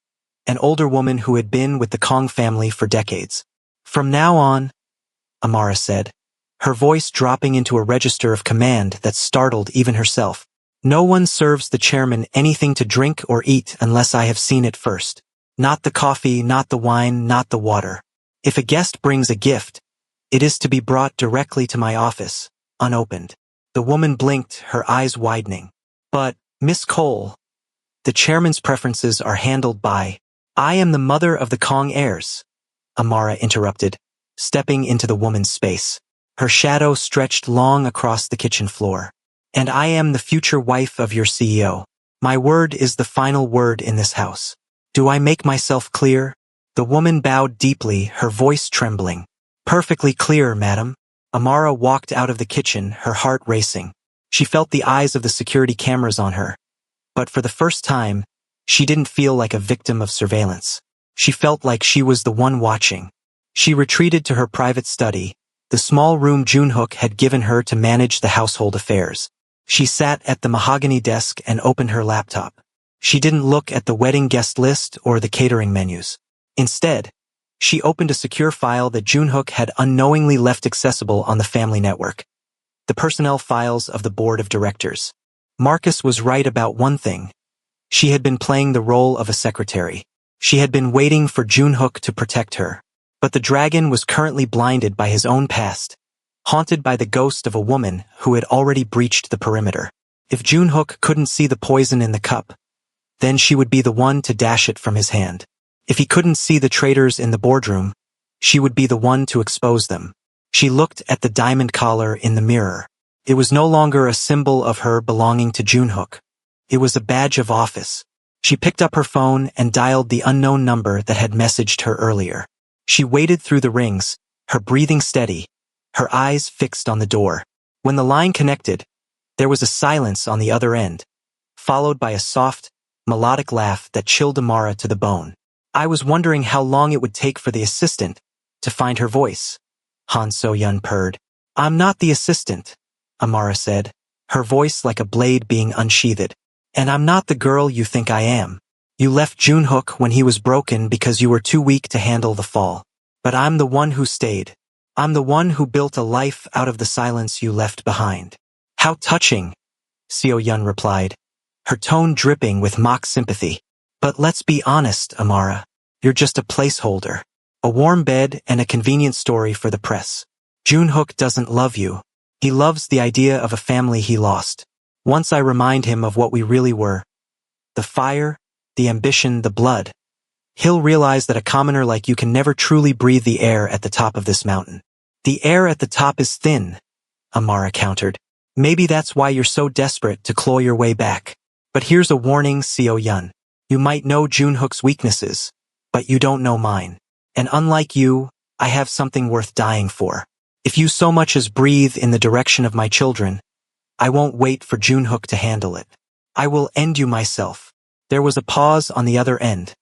[SPEAKER 1] an older woman who had been with the Kong family for decades. From now on, Amara said, her voice dropping into a register of command that startled even herself. No one serves the chairman anything to drink or eat unless I have seen it first. Not the coffee, not the wine, not the water. If a guest brings a gift, it is to be brought directly to my office, unopened. The woman blinked, her eyes widening. But, Miss Cole, the chairman's preferences are handled by... I am the mother of the Kong heirs, Amara interrupted, stepping into the woman's space. Her shadow stretched long across the kitchen floor. And I am the future wife of your CEO. My word is the final word in this house. Do I make myself clear? The woman bowed deeply, her voice trembling. Perfectly clear, madam. Amara walked out of the kitchen, her heart racing. She felt the eyes of the security cameras on her. But for the first time, she didn't feel like a victim of surveillance. She felt like she was the one watching. She retreated to her private study, the small room Junhook had given her to manage the household affairs. She sat at the mahogany desk and opened her laptop. She didn't look at the wedding guest list or the catering menus. Instead, she opened a secure file that Junhook had unknowingly left accessible on the family network. The personnel files of the board of directors. Marcus was right about one thing. She had been playing the role of a secretary. She had been waiting for Junhook to protect her. But the dragon was currently blinded by his own past, haunted by the ghost of a woman who had already breached the perimeter. If Junhook couldn't see the poison in the cup, then she would be the one to dash it from his hand. If he couldn't see the traitors in the boardroom, she would be the one to expose them. She looked at the diamond collar in the mirror. It was no longer a symbol of her belonging to Junhook. It was a badge of office. She picked up her phone and dialed the unknown number that had messaged her earlier. She waited through the rings, her breathing steady, her eyes fixed on the door. When the line connected, there was a silence on the other end, followed by a soft, melodic laugh that chilled Amara to the bone. I was wondering how long it would take for the assistant to find her voice. Han So-yun purred. I'm not the assistant. Amara said, her voice like a blade being unsheathed. And I'm not the girl you think I am. You left Junhook when he was broken because you were too weak to handle the fall. But I'm the one who stayed. I'm the one who built a life out of the silence you left behind. How touching, Seo-yun replied, her tone dripping with mock sympathy. But let's be honest, Amara. You're just a placeholder. A warm bed and a convenient story for the press. Junhook doesn't love you. He loves the idea of a family he lost. Once I remind him of what we really were, the fire, the ambition, the blood, he'll realize that a commoner like you can never truly breathe the air at the top of this mountain. The air at the top is thin, Amara countered. Maybe that's why you're so desperate to claw your way back. But here's a warning, Seo-yun. You might know Junhook's weaknesses, but you don't know mine. And unlike you, I have something worth dying for. If you so much as breathe in the direction of my children, I won't wait for Junhook to handle it. I will end you myself. There was a pause on the other end,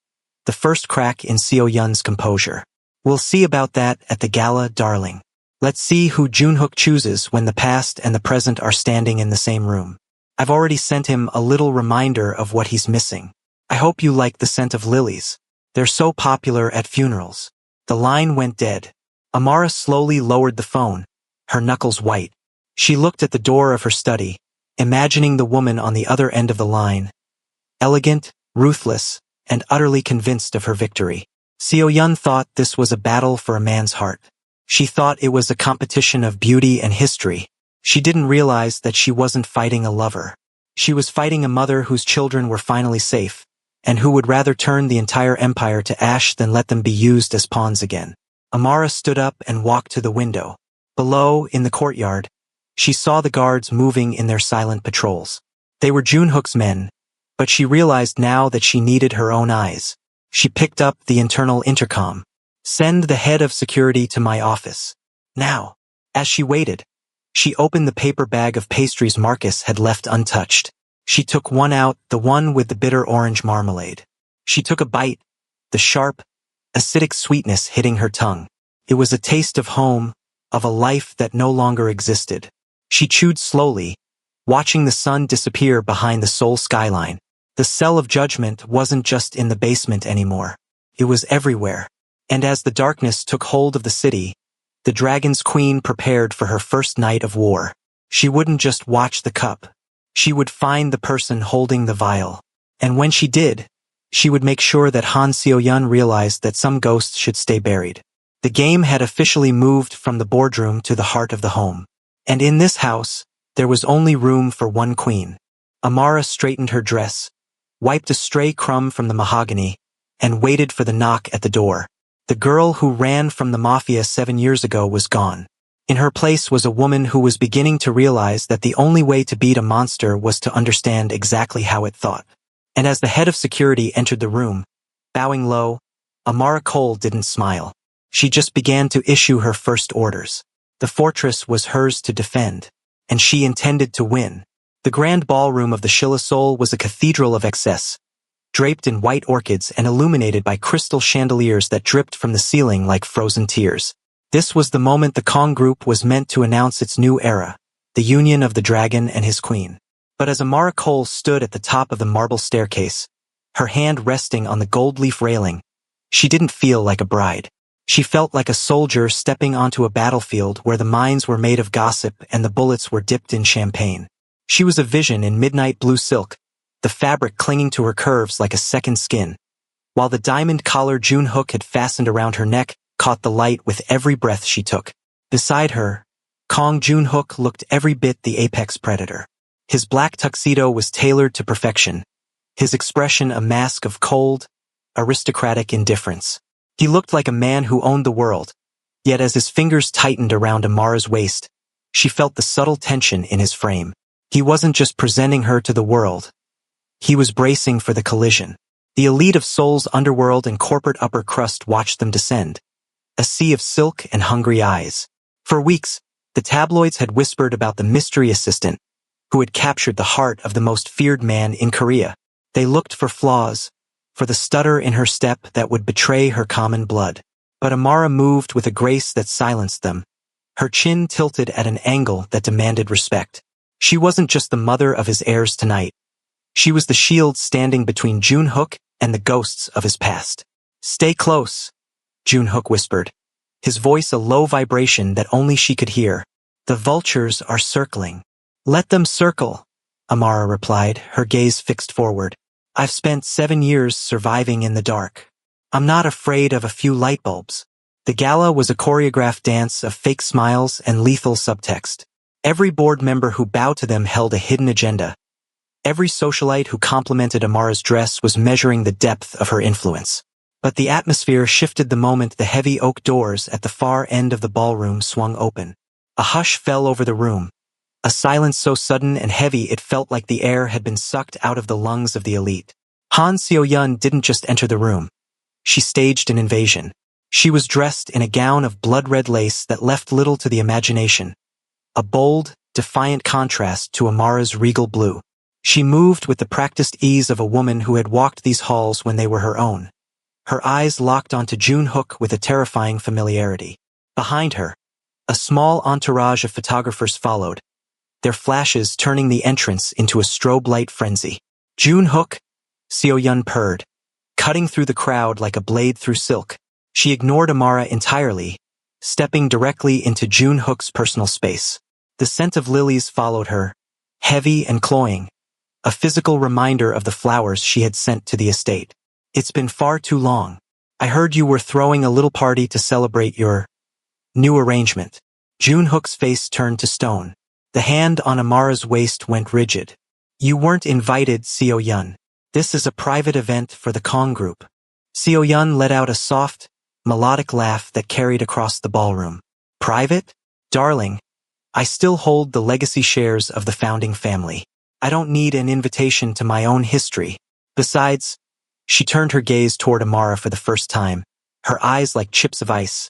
[SPEAKER 1] the first crack in Seo-yun's composure. We'll see about that at the gala, darling. Let's see who Junhook chooses when the past and the present are standing in the same room. I've already sent him a little reminder of what he's missing. I hope you like the scent of lilies. They're so popular at funerals. The line went dead. Amara slowly lowered the phone, her knuckles white. She looked at the door of her study, imagining the woman on the other end of the line, elegant, ruthless, and utterly convinced of her victory. Seo-yun thought this was a battle for a man's heart. She thought it was a competition of beauty and history. She didn't realize that she wasn't fighting a lover. She was fighting a mother whose children were finally safe, and who would rather turn the entire empire to ash than let them be used as pawns again. Amara stood up and walked to the window. Below, in the courtyard, she saw the guards moving in their silent patrols. They were Junhook's men, but she realized now that she needed her own eyes. She picked up the internal intercom. Send the head of security to my office. Now. As she waited, she opened the paper bag of pastries Marcus had left untouched. She took one out, the one with the bitter orange marmalade. She took a bite, the sharp, acidic sweetness hitting her tongue. It was a taste of home, of a life that no longer existed. She chewed slowly, watching the sun disappear behind the Seoul skyline. The cell of judgment wasn't just in the basement anymore. It was everywhere. And as the darkness took hold of the city, the Dragon's Queen prepared for her first night of war. She wouldn't just watch the cup. She would find the person holding the vial. And when she did, she would make sure that Han Seo-yun realized that some ghosts should stay buried. The game had officially moved from the boardroom to the heart of the home. And in this house, there was only room for one queen. Amara straightened her dress, wiped a stray crumb from the mahogany, and waited for the knock at the door. The girl who ran from the Mafia 7 years ago was gone. In her place was a woman who was beginning to realize that the only way to beat a monster was to understand exactly how it thought. And as the head of security entered the room, bowing low, Amara Cole didn't smile. She just began to issue her first orders. The fortress was hers to defend, and she intended to win. The grand ballroom of the Shilla Seoul was a cathedral of excess, draped in white orchids and illuminated by crystal chandeliers that dripped from the ceiling like frozen tears. This was the moment the Kong group was meant to announce its new era, the union of the dragon and his queen. But as Amara Cole stood at the top of the marble staircase, her hand resting on the gold leaf railing, she didn't feel like a bride. She felt like a soldier stepping onto a battlefield where the mines were made of gossip and the bullets were dipped in champagne. She was a vision in midnight blue silk, the fabric clinging to her curves like a second skin, while the diamond collar Junhook had fastened around her neck caught the light with every breath she took. Beside her, Kong Junhook looked every bit the apex predator. His black tuxedo was tailored to perfection, his expression a mask of cold, aristocratic indifference. He looked like a man who owned the world, yet as his fingers tightened around Amara's waist, she felt the subtle tension in his frame. He wasn't just presenting her to the world. He was bracing for the collision. The elite of Seoul's underworld and corporate upper crust watched them descend, a sea of silk and hungry eyes. For weeks, the tabloids had whispered about the mystery assistant, who had captured the heart of the most feared man in Korea. They looked for flaws, for the stutter in her step that would betray her common blood. But Amara moved with a grace that silenced them, her chin tilted at an angle that demanded respect. She wasn't just the mother of his heirs tonight. She was the shield standing between Junhook and the ghosts of his past. "Stay close," Junhook whispered, his voice a low vibration that only she could hear. "The vultures are circling." "Let them circle," Amara replied, her gaze fixed forward. "I've spent 7 years surviving in the dark. I'm not afraid of a few light bulbs." The gala was a choreographed dance of fake smiles and lethal subtext. Every board member who bowed to them held a hidden agenda. Every socialite who complimented Amara's dress was measuring the depth of her influence. But the atmosphere shifted the moment the heavy oak doors at the far end of the ballroom swung open. A hush fell over the room, a silence so sudden and heavy it felt like the air had been sucked out of the lungs of the elite. Han Seo-yun didn't just enter the room. She staged an invasion. She was dressed in a gown of blood-red lace that left little to the imagination, a bold, defiant contrast to Amara's regal blue. She moved with the practiced ease of a woman who had walked these halls when they were her own. Her eyes locked onto Junhook with a terrifying familiarity. Behind her, a small entourage of photographers followed, their flashes turning the entrance into a strobe light frenzy. "Junhook," Seo-yun purred, cutting through the crowd like a blade through silk. She ignored Amara entirely, stepping directly into Junhook's personal space. The scent of lilies followed her, heavy and cloying, a physical reminder of the flowers she had sent to the estate. "It's been far too long. I heard you were throwing a little party to celebrate your new arrangement." Junhook's face turned to stone. The hand on Amara's waist went rigid. "You weren't invited, Seo-yun. This is a private event for the Kong group." Seo-yun let out a soft, melodic laugh that carried across the ballroom. "Private? Darling, I still hold the legacy shares of the founding family. I don't need an invitation to my own history. Besides," she turned her gaze toward Amara for the first time, her eyes like chips of ice.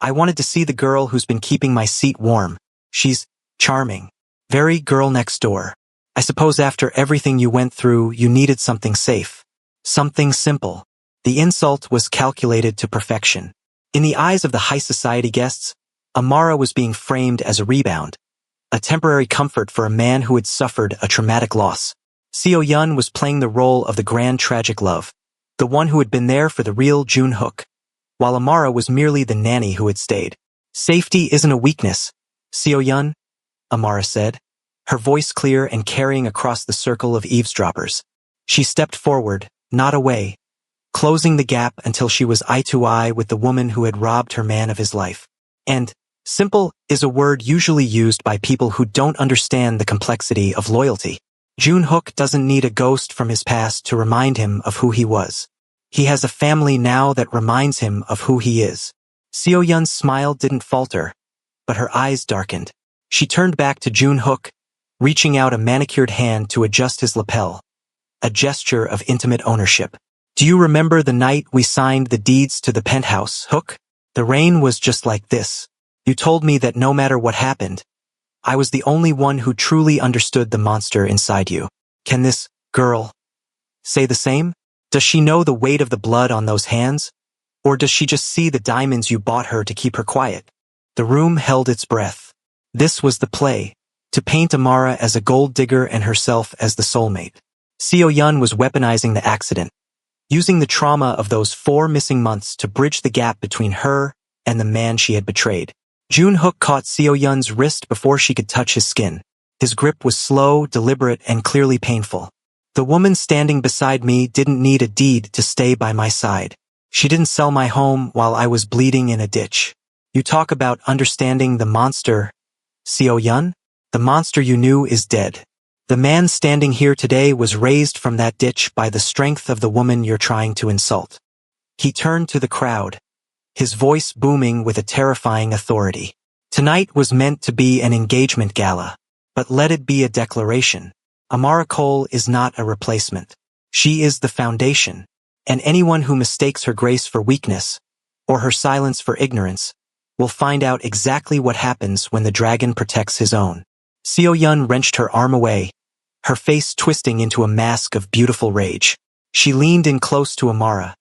[SPEAKER 1] "I wanted to see the girl who's been keeping my seat warm. She's charming. Very girl next door. I suppose after everything you went through, you needed something safe. Something simple." The insult was calculated to perfection. In the eyes of the high society guests, Amara was being framed as a rebound, a temporary comfort for a man who had suffered a traumatic loss. Seo-yun was playing the role of the grand tragic love, the one who had been there for the real Junhook, while Amara was merely the nanny who had stayed. "Safety isn't a weakness, Seo-yun," Amara said, her voice clear and carrying across the circle of eavesdroppers. She stepped forward, not away, closing the gap until she was eye to eye with the woman who had robbed her man of his life. And simple is a word usually used by people who don't understand the complexity of loyalty. Junhook doesn't need a ghost from his past to remind him of who he was. He has a family now that reminds him of who he is. Seo-yun's smile didn't falter, but her eyes darkened. She turned back to Junhook, reaching out a manicured hand to adjust his lapel, a gesture of intimate ownership. "Do you remember the night we signed the deeds to the penthouse, Hook? The rain was just like this. You told me that no matter what happened, I was the only one who truly understood the monster inside you. Can this girl say the same? Does she know the weight of the blood on those hands? Or does she just see the diamonds you bought her to keep her quiet?" The room held its breath. This was the play, to paint Amara as a gold digger and herself as the soulmate. Seo-yun was weaponizing the accident, using the trauma of those 4 missing months to bridge the gap between her and the man she had betrayed. Junhook caught Seo-yun's wrist before she could touch his skin. His grip was slow, deliberate, and clearly painful. "The woman standing beside me didn't need a deed to stay by my side. She didn't sell my home while I was bleeding in a ditch. You talk about understanding the monster, Seo-yun? The monster you knew is dead. The man standing here today was raised from that ditch by the strength of the woman you're trying to insult." He turned to the crowd, his voice booming with a terrifying authority. "Tonight was meant to be an engagement gala, but let it be a declaration. Amara Cole is not a replacement. She is the foundation, and anyone who mistakes her grace for weakness, or her silence for ignorance, will find out exactly what happens when the dragon protects his own." Seo-yun wrenched her arm away, her face twisting into a mask of beautiful rage. She leaned in close to Amara,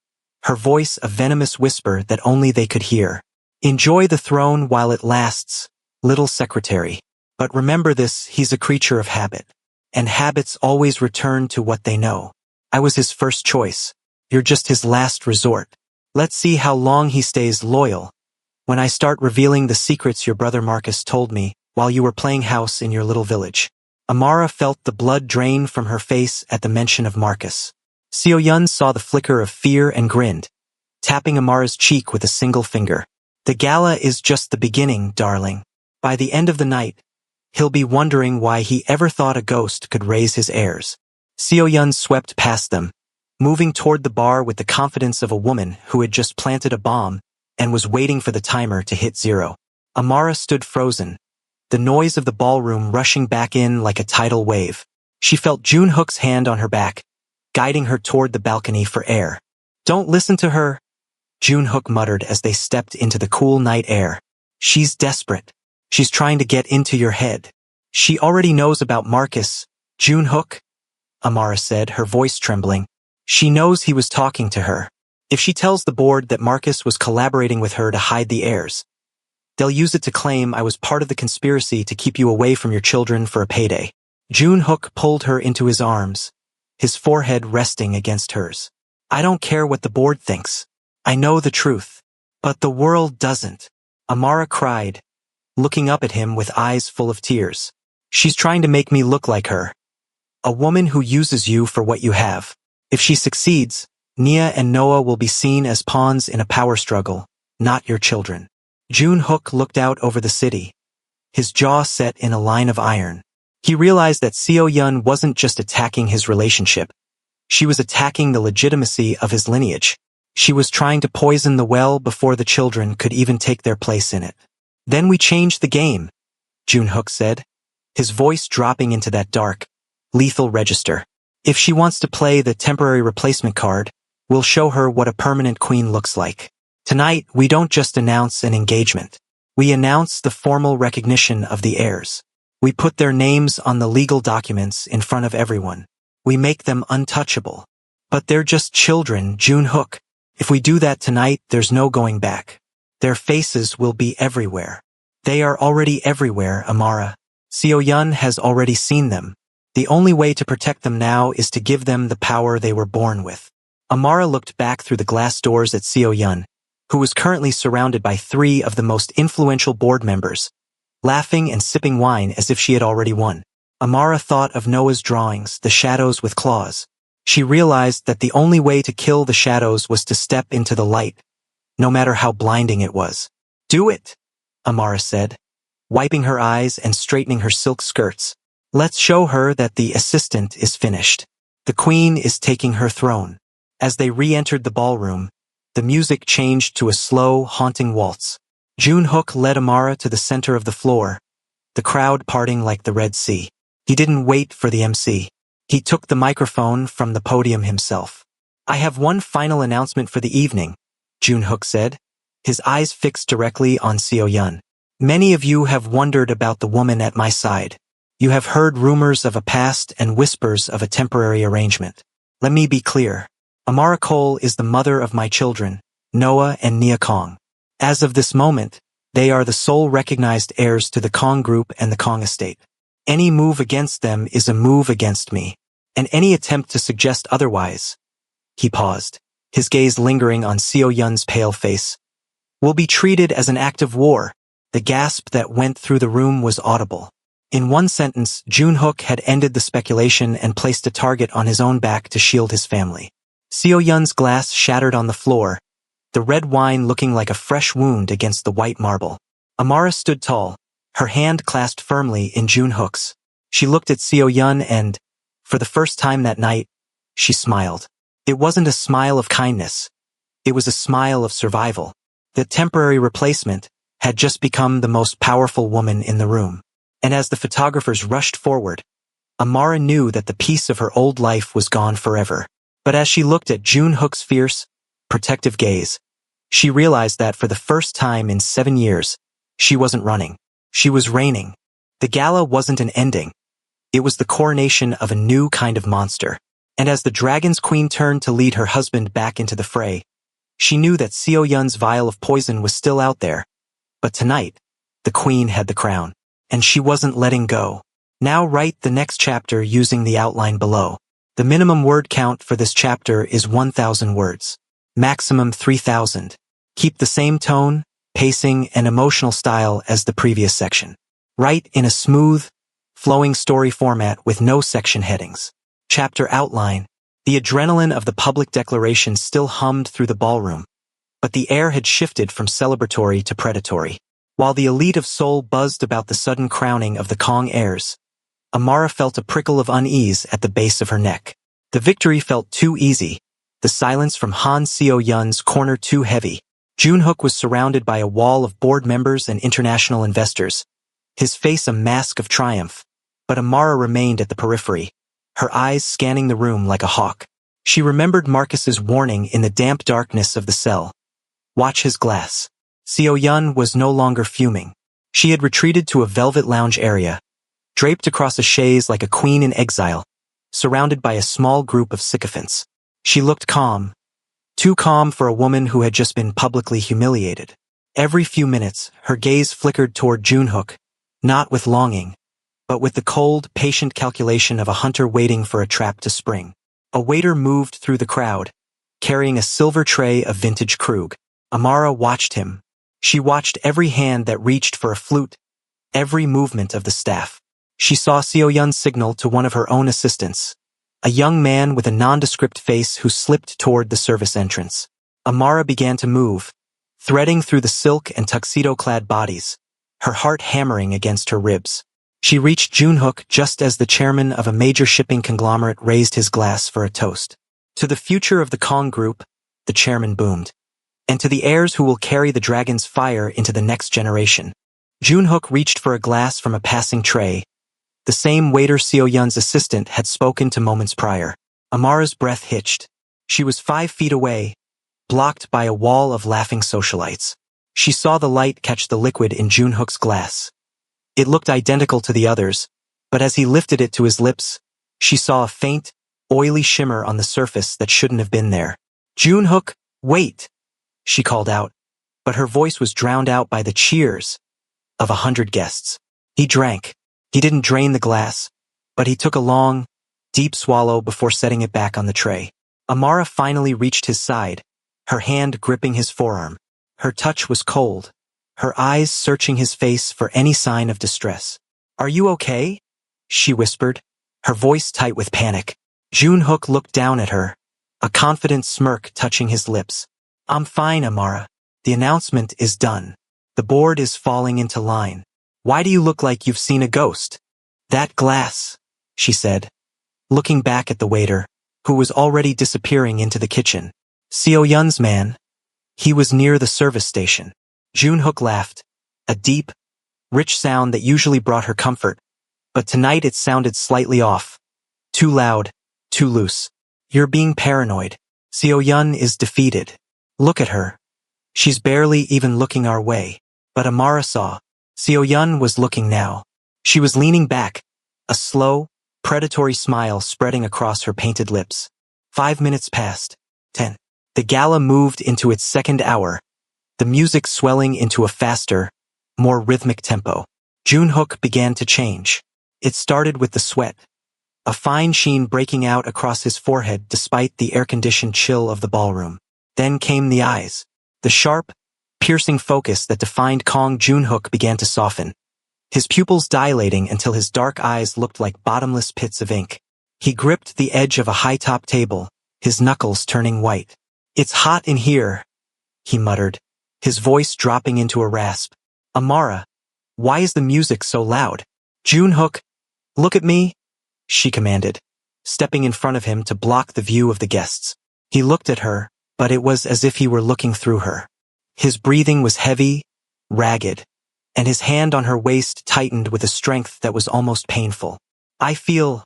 [SPEAKER 1] her voice a venomous whisper that only they could hear. "Enjoy the throne while it lasts, little secretary. But remember this, he's a creature of habit. And habits always return to what they know. I was his first choice. You're just his last resort. Let's see how long he stays loyal. When I start revealing the secrets your brother Marcus told me while you were playing house in your little village. Amara felt the blood drain from her face at the mention of Marcus. Seo Yun saw the flicker of fear and grinned, tapping Amara's cheek with a single finger. The gala is just the beginning, darling. By the end of the night, he'll be wondering why he ever thought a ghost could raise his heirs. Seo Yun swept past them, moving toward the bar with the confidence of a woman who had just planted a bomb and was waiting for the timer to hit 0. Amara stood frozen, the noise of the ballroom rushing back in like a tidal wave. She felt June Hook's hand on her back, guiding her toward the balcony for air. Don't listen to her, June Hook muttered as they stepped into the cool night air. She's desperate. She's trying to get into your head. She already knows about Marcus, June Hook, Amara said, her voice trembling. She knows he was talking to her. If she tells the board that Marcus was collaborating with her to hide the heirs, they'll use it to claim I was part of the conspiracy to keep you away from your children for a payday. June Hook pulled her into his arms, his forehead resting against hers. I don't care what the board thinks. I know the truth. But the world doesn't. Amara cried, looking up at him with eyes full of tears. She's trying to make me look like her. A woman who uses you for what you have. If she succeeds, Nia and Noah will be seen as pawns in a power struggle, not your children. June Hook looked out over the city, his jaw set in a line of iron. He realized that Seo Yun wasn't just attacking his relationship. She was attacking the legitimacy of his lineage. She was trying to poison the well before the children could even take their place in it. Then we changed the game, June Hook said, his voice dropping into that dark, lethal register. If she wants to play the temporary replacement card, we'll show her what a permanent queen looks like. Tonight, we don't just announce an engagement. We announce the formal recognition of the heirs. We put their names on the legal documents in front of everyone. We make them untouchable. But they're just children, June Hook. If we do that tonight, there's no going back. Their faces will be everywhere. They are already everywhere, Amara. Seo Yun has already seen them. The only way to protect them now is to give them the power they were born with. Amara looked back through the glass doors at Seo Yun, who was currently surrounded by 3 of the most influential board members, laughing and sipping wine as if she had already won. Amara thought of Noah's drawings, the shadows with claws. She realized that the only way to kill the shadows was to step into the light, no matter how blinding it was. Do it, Amara said, wiping her eyes and straightening her silk skirts. Let's show her that the assistant is finished. The queen is taking her throne. As they re-entered the ballroom, the music changed to a slow, haunting waltz. June Hook led Amara to the center of the floor, the crowd parting like the Red Sea. He didn't wait for the MC. He took the microphone from the podium himself. I have one final announcement for the evening, June Hook said, his eyes fixed directly on Seo Yun. Many of you have wondered about the woman at my side. You have heard rumors of a past and whispers of a temporary arrangement. Let me be clear. Amara Cole is the mother of my children, Noah and Nia Kong. As of this moment, they are the sole recognized heirs to the Kong Group and the Kong estate. Any move against them is a move against me, and any attempt to suggest otherwise. He paused, his gaze lingering on Seo Yun's pale face. Will be treated as an act of war. The gasp that went through the room was audible. In one sentence, June Hook had ended the speculation and placed a target on his own back to shield his family. Seo Yun's glass shattered on the floor, the red wine looking like a fresh wound against the white marble. Amara stood tall, her hand clasped firmly in June Hook's. She looked at Seo Yun and, for the first time that night, she smiled. It wasn't a smile of kindness. It was a smile of survival. The temporary replacement had just become the most powerful woman in the room. And as the photographers rushed forward, Amara knew that the piece of her old life was gone forever. But as she looked at June Hook's fierce, protective gaze, she realized that for the first time in 7 years, she wasn't running. She was reigning. The gala wasn't an ending. It was the coronation of a new kind of monster. And as the Dragon's Queen turned to lead her husband back into the fray, she knew that Seo Yun's vial of poison was still out there. But tonight, the queen had the crown. And she wasn't letting go. Now write the next chapter using the outline below. The minimum word count for this chapter is 1,000 words. Maximum 3,000. Keep the same tone, pacing, and emotional style as the previous section. Write in a smooth, flowing story format with no section headings. Chapter outline. The adrenaline of the public declaration still hummed through the ballroom, but the air had shifted from celebratory to predatory. While the elite of Seoul buzzed about the sudden crowning of the Kong heirs, Amara felt a prickle of unease at the base of her neck. The victory felt too easy, the silence from Han Seo-yun's corner too heavy. Junhook was surrounded by a wall of board members and international investors, his face a mask of triumph, but Amara remained at the periphery, her eyes scanning the room like a hawk. She remembered Marcus's warning in the damp darkness of the cell. Watch his glass. Seo-yun was no longer fuming. She had retreated to a velvet lounge area, draped across a chaise like a queen in exile, surrounded by a small group of sycophants. She looked calm, too calm for a woman who had just been publicly humiliated. Every few minutes, her gaze flickered toward Junhook, not with longing, but with the cold, patient calculation of a hunter waiting for a trap to spring. A waiter moved through the crowd, carrying a silver tray of vintage Krug. Amara watched him. She watched every hand that reached for a flute, every movement of the staff. She saw Seo-yun signal to one of her own assistants, a young man with a nondescript face who slipped toward the service entrance. Amara began to move, threading through the silk and tuxedo-clad bodies, her heart hammering against her ribs. She reached Junhook just as the chairman of a major shipping conglomerate raised his glass for a toast. To the future of the Kong Group, the chairman boomed. And to the heirs who will carry the dragon's fire into the next generation. Junhook reached for a glass from a passing tray, the same waiter Seo-yun's assistant had spoken to moments prior. Amara's breath hitched. She was 5 feet away, blocked by a wall of laughing socialites. She saw the light catch the liquid in Junhook's glass. It looked identical to the others, but as he lifted it to his lips, she saw a faint, oily shimmer on the surface that shouldn't have been there. Junhook, wait! She called out, but her voice was drowned out by the cheers of 100 guests. He drank. He didn't drain the glass, but he took a long, deep swallow before setting it back on the tray. Amara finally reached his side, her hand gripping his forearm. Her touch was cold, her eyes searching his face for any sign of distress. "Are you okay?" she whispered, her voice tight with panic. Junhook looked down at her, a confident smirk touching his lips. "I'm fine, Amara. The announcement is done. The board is falling into line. Why do you look like you've seen a ghost?" "That glass," she said, looking back at the waiter, who was already disappearing into the kitchen. "Seo-yun's man. He was near the service station." Junhook laughed, a deep, rich sound that usually brought her comfort, but tonight it sounded slightly off. Too loud, too loose. "You're being paranoid. Seo-yun is defeated. Look at her. She's barely even looking our way." But Amara saw. Seo-yun was looking now. She was leaning back, a slow, predatory smile spreading across her painted lips. 5 minutes passed. 10. The gala moved into its second hour, the music swelling into a faster, more rhythmic tempo. Junhook began to change. It started with the sweat, a fine sheen breaking out across his forehead despite the air-conditioned chill of the ballroom. Then came the eyes. The sharp, piercing focus that defined Kong Junhook began to soften, his pupils dilating until his dark eyes looked like bottomless pits of ink. He gripped the edge of a high-top table, his knuckles turning white. "It's hot in here," he muttered, his voice dropping into a rasp. "Amara, why is the music so loud?" "Junhook, look at me," she commanded, stepping in front of him to block the view of the guests. He looked at her, but it was as if he were looking through her. His breathing was heavy, ragged, and his hand on her waist tightened with a strength that was almost painful. "I feel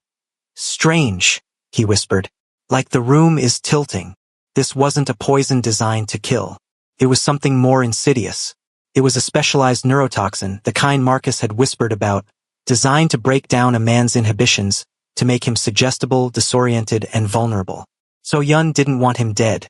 [SPEAKER 1] strange," he whispered, "like the room is tilting." This wasn't a poison designed to kill. It was something more insidious. It was a specialized neurotoxin, the kind Marcus had whispered about, designed to break down a man's inhibitions, to make him suggestible, disoriented, and vulnerable. Seo-yun didn't want him dead.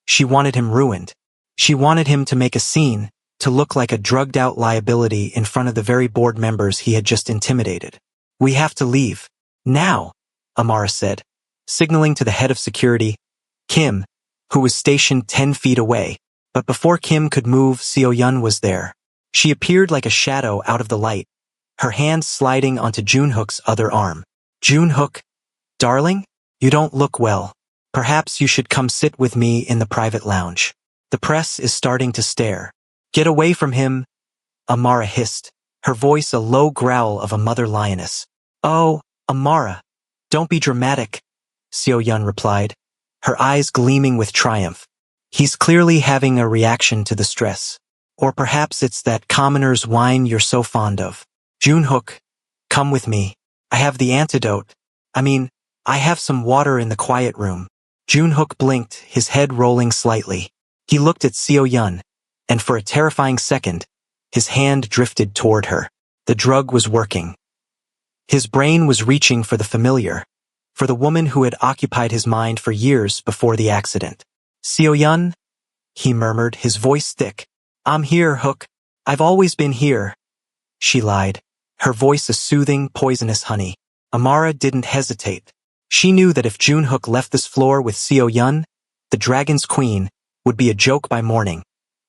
[SPEAKER 1] She wanted him ruined. She wanted him to make a scene, to look like a drugged-out liability in front of the very board members he had just intimidated. "We have to leave. Now," Amara said, signaling to the head of security, Kim, who was stationed 10 feet away. But before Kim could move, Seo-yun was there. She appeared like a shadow out of the light, her hand sliding onto Junhook's other arm. "Junhook, darling, you don't look well. Perhaps you should come sit with me in the private lounge. The press is starting to stare." "Get away from him," Amara hissed, her voice a low growl of a mother lioness. "Oh, Amara, don't be dramatic," Seo-yun replied, her eyes gleaming with triumph. "He's clearly having a reaction to the stress. Or perhaps it's that commoner's wine you're so fond of. Junhook, come with me. I have the antidote. I have some water in the quiet room." Junhook blinked, his head rolling slightly. He looked at Seo-yun, and for a terrifying second, his hand drifted toward her. The drug was working. His brain was reaching for the familiar, for the woman who had occupied his mind for years before the accident. "Seo-yun," he murmured, his voice thick. "I'm here, Hook. I've always been here." She lied, her voice a soothing, poisonous honey. Amara didn't hesitate. She knew that if Junhook left this floor with Seo-yun, the Dragon's Queen, would be a joke by morning,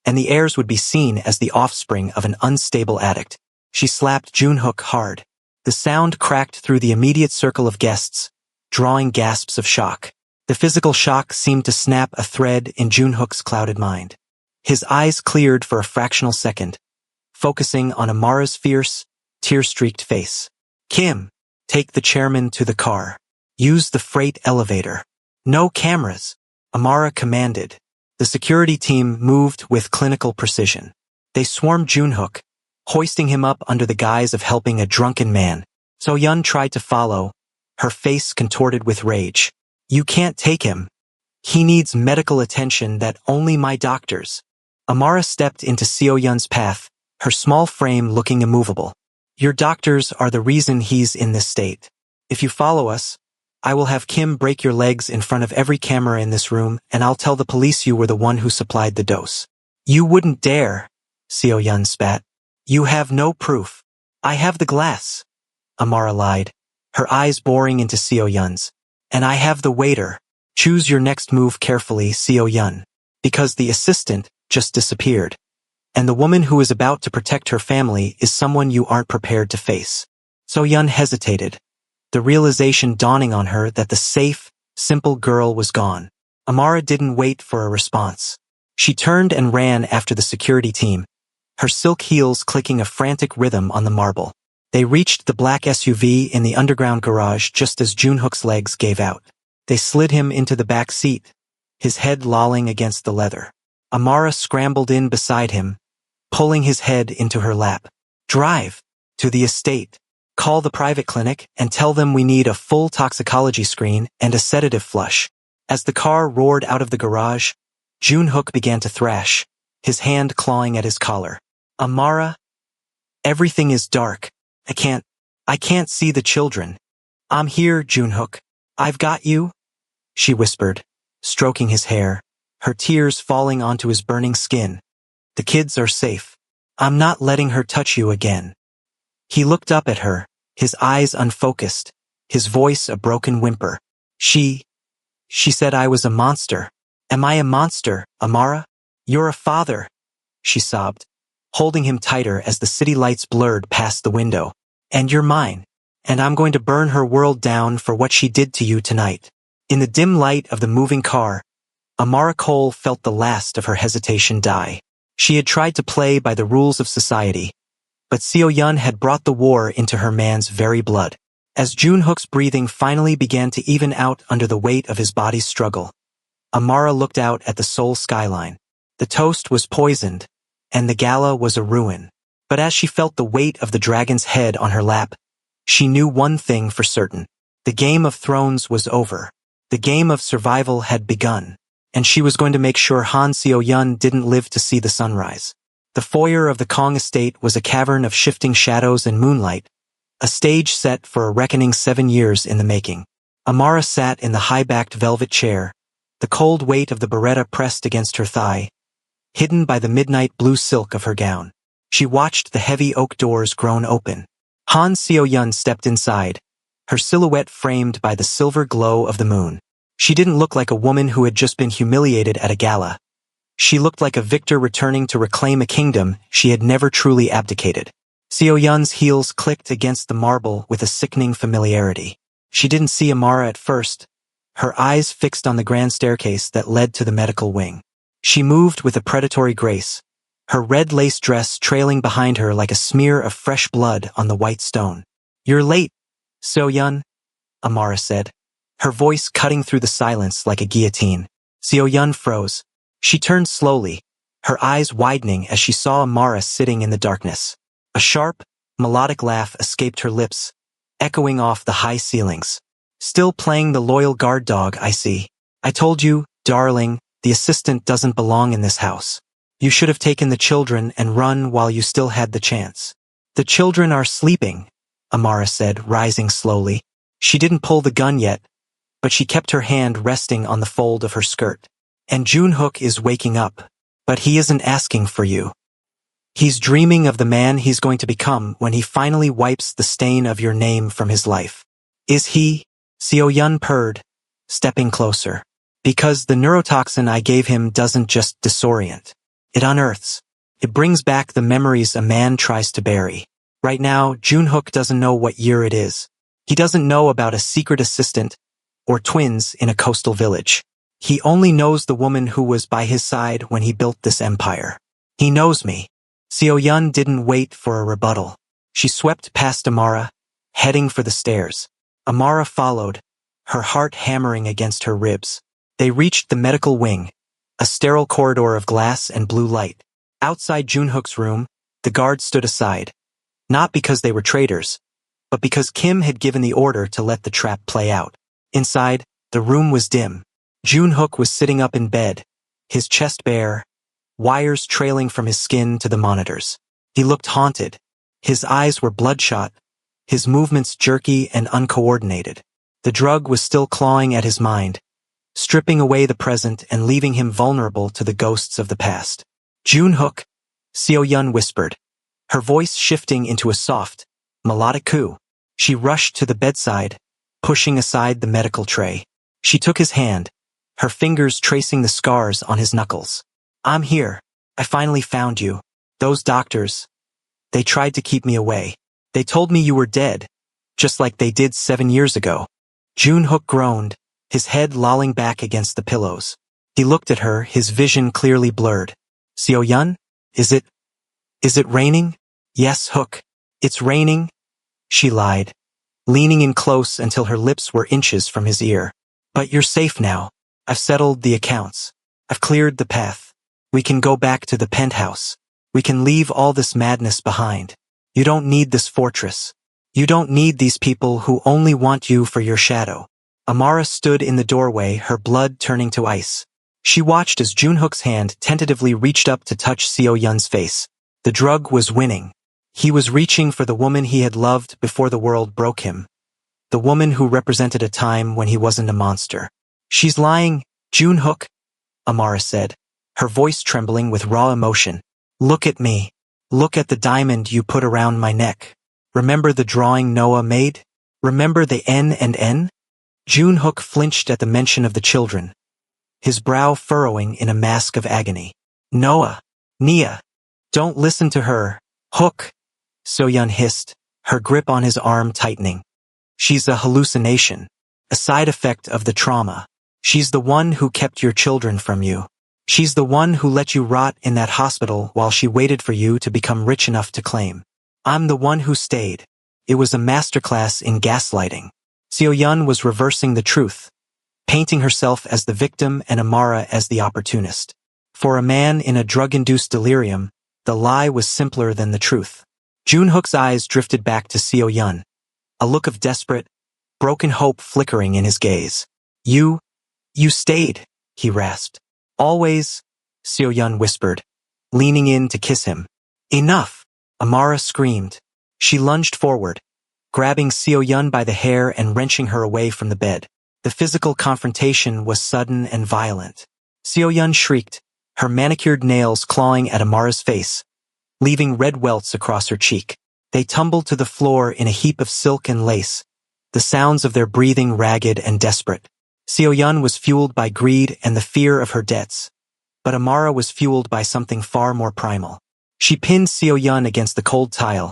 [SPEAKER 1] and the heirs would be seen as the offspring of an unstable addict. She slapped Junhook hard. The sound cracked through the immediate circle of guests, drawing gasps of shock. The physical shock seemed to snap a thread in Junhook's clouded mind. His eyes cleared for a fractional second, focusing on Amara's fierce, tear-streaked face. "Kim, take the chairman to the car. Use the freight elevator. No cameras," Amara commanded. The security team moved with clinical precision. They swarmed Junhook, hoisting him up under the guise of helping a drunken man. Seo-yun tried to follow, her face contorted with rage. "You can't take him. He needs medical attention that only my doctors." Amara stepped into Seo-yun's path, her small frame looking immovable. "Your doctors are the reason he's in this state. If you follow us, I will have Kim break your legs in front of every camera in this room, and I'll tell the police you were the one who supplied the dose." "You wouldn't dare," Seo-yun spat. "You have no proof." "I have the glass," Amara lied, her eyes boring into Seo-yun's. "And I have the waiter. Choose your next move carefully, Seo-yun, because the assistant just disappeared, and the woman who is about to protect her family is someone you aren't prepared to face." Seo-yun hesitated, the realization dawning on her that the safe, simple girl was gone. Amara didn't wait for a response. She turned and ran after the security team, her silk heels clicking a frantic rhythm on the marble. They reached the black SUV in the underground garage just as Junhook's legs gave out. They slid him into the back seat, his head lolling against the leather. Amara scrambled in beside him, pulling his head into her lap. "Drive to the estate. Call the private clinic and tell them we need a full toxicology screen and a sedative flush." As the car roared out of the garage, Junhook began to thrash, his hand clawing at his collar. "Amara, everything is dark. I can't see the children." "I'm here, Junhook. I've got you," she whispered, stroking his hair, her tears falling onto his burning skin. "The kids are safe. I'm not letting her touch you again." He looked up at her, his eyes unfocused, his voice a broken whimper. She said I was a monster. Am I a monster, Amara? You're a father," she sobbed, holding him tighter as the city lights blurred past the window. "And you're mine, and I'm going to burn her world down for what she did to you tonight." In the dim light of the moving car, Amara Cole felt the last of her hesitation die. She had tried to play by the rules of society, but Seo-yun had brought the war into her man's very blood. As Junhook's breathing finally began to even out under the weight of his body's struggle, Amara looked out at the Seoul skyline. The toast was poisoned, and the gala was a ruin. But as she felt the weight of the dragon's head on her lap, she knew one thing for certain. The Game of Thrones was over. The game of survival had begun, and she was going to make sure Han Seo-yun didn't live to see the sunrise. The foyer of the Kong estate was a cavern of shifting shadows and moonlight, a stage set for a reckoning 7 years in the making. Amara sat in the high-backed velvet chair, the cold weight of the beretta pressed against her thigh, hidden by the midnight blue silk of her gown. She watched the heavy oak doors groan open. Han Seo-yun stepped inside, her silhouette framed by the silver glow of the moon. She didn't look like a woman who had just been humiliated at a gala. She looked like a victor returning to reclaim a kingdom she had never truly abdicated. Seo-yun's heels clicked against the marble with a sickening familiarity. She didn't see Amara at first, her eyes fixed on the grand staircase that led to the medical wing. She moved with a predatory grace, her red lace dress trailing behind her like a smear of fresh blood on the white stone. "You're late, Seo-yun," Amara said, her voice cutting through the silence like a guillotine. Seo-yun froze. She turned slowly, her eyes widening as she saw Amara sitting in the darkness. A sharp, melodic laugh escaped her lips, echoing off the high ceilings. "Still playing the loyal guard dog, I see. I told you, darling, the assistant doesn't belong in this house. You should have taken the children and run while you still had the chance." "The children are sleeping," Amara said, rising slowly. She didn't pull the gun yet, but she kept her hand resting on the fold of her skirt. "And Junhook is waking up, but he isn't asking for you. He's dreaming of the man he's going to become when he finally wipes the stain of your name from his life." "Is he?" Seo-yun purred, stepping closer. "Because the neurotoxin I gave him doesn't just disorient. It unearths. It brings back the memories a man tries to bury. Right now, Junhook doesn't know what year it is. He doesn't know about a secret assistant or twins in a coastal village. He only knows the woman who was by his side when he built this empire. He knows me." Seo-yun didn't wait for a rebuttal. She swept past Amara, heading for the stairs. Amara followed, her heart hammering against her ribs. They reached the medical wing, a sterile corridor of glass and blue light. Outside Junhook's room, the guards stood aside, not because they were traitors, but because Kim had given the order to let the trap play out. Inside, the room was dim. Junhook was sitting up in bed, his chest bare, wires trailing from his skin to the monitors. He looked haunted. His eyes were bloodshot, his movements jerky and uncoordinated. The drug was still clawing at his mind, stripping away the present and leaving him vulnerable to the ghosts of the past. "Junhook," Seo-yun whispered, her voice shifting into a soft, melodic coo. She rushed to the bedside, pushing aside the medical tray. She took his hand, her fingers tracing the scars on his knuckles. "I'm here. I finally found you. Those doctors, they tried to keep me away. They told me you were dead, just like they did 7 years ago." Junhook groaned, his head lolling back against the pillows. He looked at her, his vision clearly blurred. "Seo-yun, is it raining?" "Yes, Hook. It's raining," she lied, leaning in close until her lips were inches from his ear. "But you're safe now. I've settled the accounts. I've cleared the path. We can go back to the penthouse. We can leave all this madness behind. You don't need this fortress. You don't need these people who only want you for your shadow." Amara stood in the doorway, her blood turning to ice. She watched as Junhook's hand tentatively reached up to touch Seo-yun's face. The drug was winning. He was reaching for the woman he had loved before the world broke him. The woman who represented a time when he wasn't a monster. "She's lying, Junhook," Amara said, her voice trembling with raw emotion. "Look at me. Look at the diamond you put around my neck. Remember the drawing Noah made? Remember the N and N?" Junhook flinched at the mention of the children, his brow furrowing in a mask of agony. "Noah. Nia. Don't listen to her, Hook," Seo-yun hissed, her grip on his arm tightening. "She's a hallucination, a side effect of the trauma. She's the one who kept your children from you. She's the one who let you rot in that hospital while she waited for you to become rich enough to claim. I'm the one who stayed." It was a masterclass in gaslighting. Seo-yun was reversing the truth, painting herself as the victim and Amara as the opportunist. For a man in a drug-induced delirium, the lie was simpler than the truth. Junhook's eyes drifted back to Seo-yun, a look of desperate, broken hope flickering in his gaze. You stayed," he rasped. "Always," Seo-yun whispered, leaning in to kiss him. "Enough!" Amara screamed. She lunged forward, grabbing Seo-yun by the hair and wrenching her away from the bed. The physical confrontation was sudden and violent. Seo-yun shrieked, her manicured nails clawing at Amara's face, leaving red welts across her cheek. They tumbled to the floor in a heap of silk and lace, the sounds of their breathing ragged and desperate. Seo-yun was fueled by greed and the fear of her debts, but Amara was fueled by something far more primal. She pinned Seo-yun against the cold tile,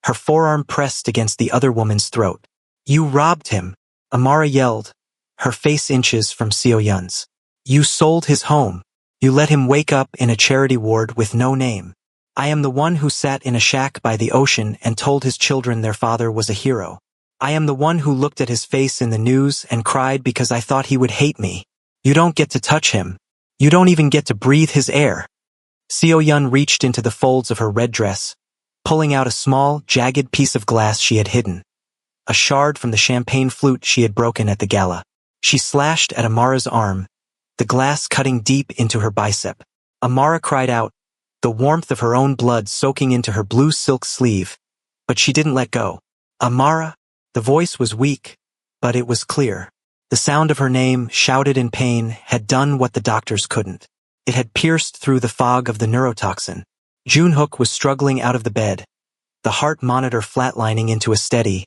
[SPEAKER 1] her forearm pressed against the other woman's throat. "You robbed him," Amara yelled, her face inches from Seo-yun's. "You sold his home. You let him wake up in a charity ward with no name. I am the one who sat in a shack by the ocean and told his children their father was a hero. I am the one who looked at his face in the news and cried because I thought he would hate me. You don't get to touch him. You don't even get to breathe his air." Seo-yun reached into the folds of her red dress, pulling out a small, jagged piece of glass she had hidden, a shard from the champagne flute she had broken at the gala. She slashed at Amara's arm, the glass cutting deep into her bicep. Amara cried out, the warmth of her own blood soaking into her blue silk sleeve, but she didn't let go. "Amara?" The voice was weak, but it was clear. The sound of her name, shouted in pain, had done what the doctors couldn't. It had pierced through the fog of the neurotoxin. Junhook was struggling out of the bed, the heart monitor flatlining into a steady,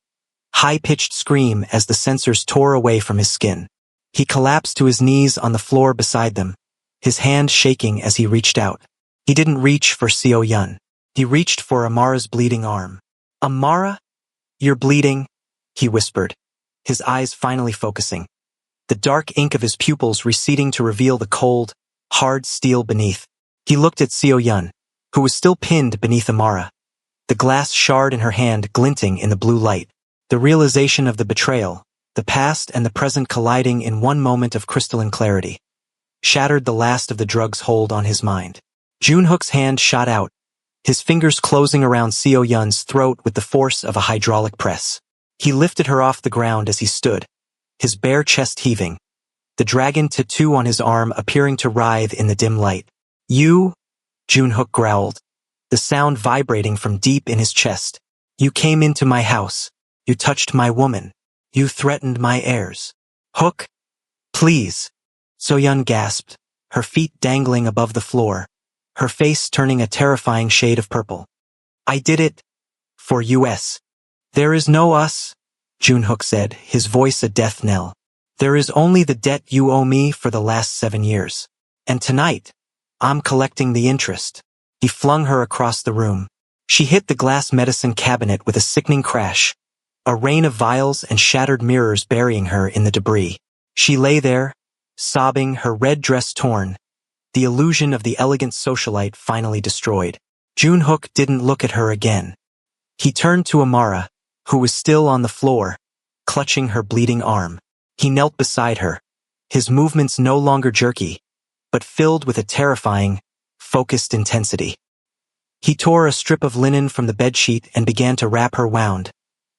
[SPEAKER 1] high-pitched scream as the sensors tore away from his skin. He collapsed to his knees on the floor beside them, his hand shaking as he reached out. He didn't reach for Seo-yun. He reached for Amara's bleeding arm. "Amara? You're bleeding," he whispered, his eyes finally focusing, the dark ink of his pupils receding to reveal the cold, hard steel beneath. He looked at Seo-yun, who was still pinned beneath Amara, the glass shard in her hand glinting in the blue light. The realization of the betrayal, the past and the present colliding in one moment of crystalline clarity, shattered the last of the drug's hold on his mind. Junhook's hand shot out, his fingers closing around Seo-yun's throat with the force of a hydraulic press. He lifted her off the ground as he stood, his bare chest heaving, the dragon tattoo on his arm appearing to writhe in the dim light. "You?" Junhook growled, the sound vibrating from deep in his chest. "You came into my house. You touched my woman. You threatened my heirs. Hook? Please." Seo-yun gasped, her feet dangling above the floor, her face turning a terrifying shade of purple. "I did it for us. There is no us," Junhook said, his voice a death knell. "There is only the debt you owe me for the last 7 years. And tonight, I'm collecting the interest." He flung her across the room. She hit the glass medicine cabinet with a sickening crash, a rain of vials and shattered mirrors burying her in the debris. She lay there, sobbing, her red dress torn, the illusion of the elegant socialite finally destroyed. Junhook didn't look at her again. He turned to Amara, who was still on the floor, clutching her bleeding arm. He knelt beside her, his movements no longer jerky, but filled with a terrifying, focused intensity. He tore a strip of linen from the bedsheet and began to wrap her wound,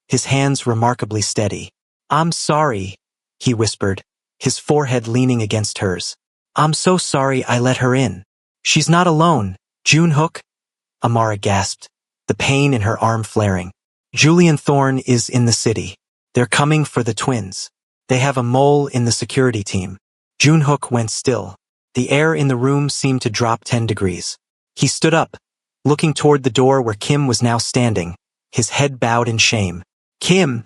[SPEAKER 1] his hands remarkably steady. "I'm sorry," he whispered, his forehead leaning against hers. "I'm so sorry I let her in. She's not alone, Junhook," Amara gasped, the pain in her arm flaring. "Julian Thorne is in the city. They're coming for the twins. They have a mole in the security team." Junhook went still. The air in the room seemed to drop 10 degrees. He stood up, looking toward the door where Kim was now standing, his head bowed in shame. "Kim,"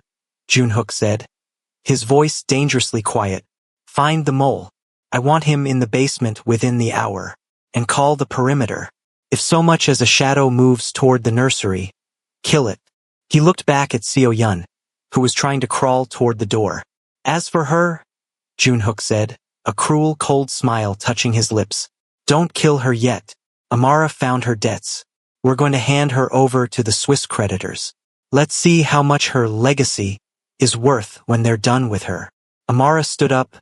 [SPEAKER 1] Junhook said, his voice dangerously quiet, "find the mole. I want him in the basement within the hour. And call the perimeter. If so much as a shadow moves toward the nursery, kill it." He looked back at Seo-yun, who was trying to crawl toward the door. "As for her," Junhook said, a cruel, cold smile touching his lips, "don't kill her yet. Amara found her debts. We're going to hand her over to the Swiss creditors. Let's see how much her legacy is worth when they're done with her." Amara stood up,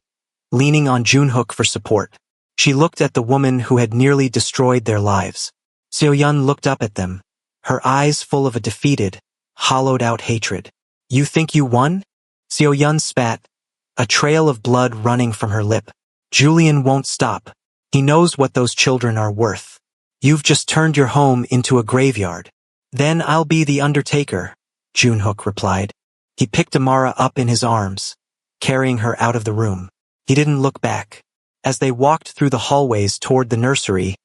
[SPEAKER 1] leaning on Junhook for support. She looked at the woman who had nearly destroyed their lives. Seo-yun looked up at them, her eyes full of a defeated, hollowed-out hatred. "You think you won?" Seo-yun spat, a trail of blood running from her lip. "Julian won't stop. He knows what those children are worth. You've just turned your home into a graveyard." "Then I'll be the undertaker," Junhook replied. He picked Amara up in his arms, carrying her out of the room. He didn't look back. As they walked through the hallways toward the nursery,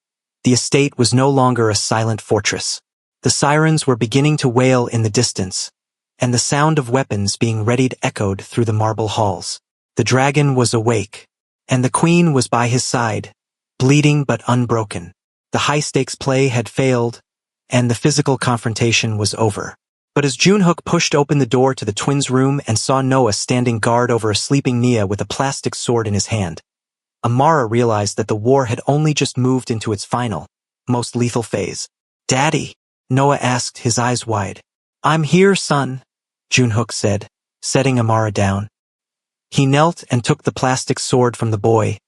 [SPEAKER 1] the estate was no longer a silent fortress. The sirens were beginning to wail in the distance, and the sound of weapons being readied echoed through the marble halls. The dragon was awake, and the queen was by his side, bleeding but unbroken. The high-stakes play had failed, and the physical confrontation was over. But as Junhook pushed open the door to the twins' room and saw Noah standing guard over a sleeping Nia with a plastic sword in his hand, Amara realized that the war had only just moved into its final, most lethal phase. "Daddy?" Noah asked, his eyes wide. "I'm here, son," Junhook said, setting Amara down. He knelt and took the plastic sword from the boy,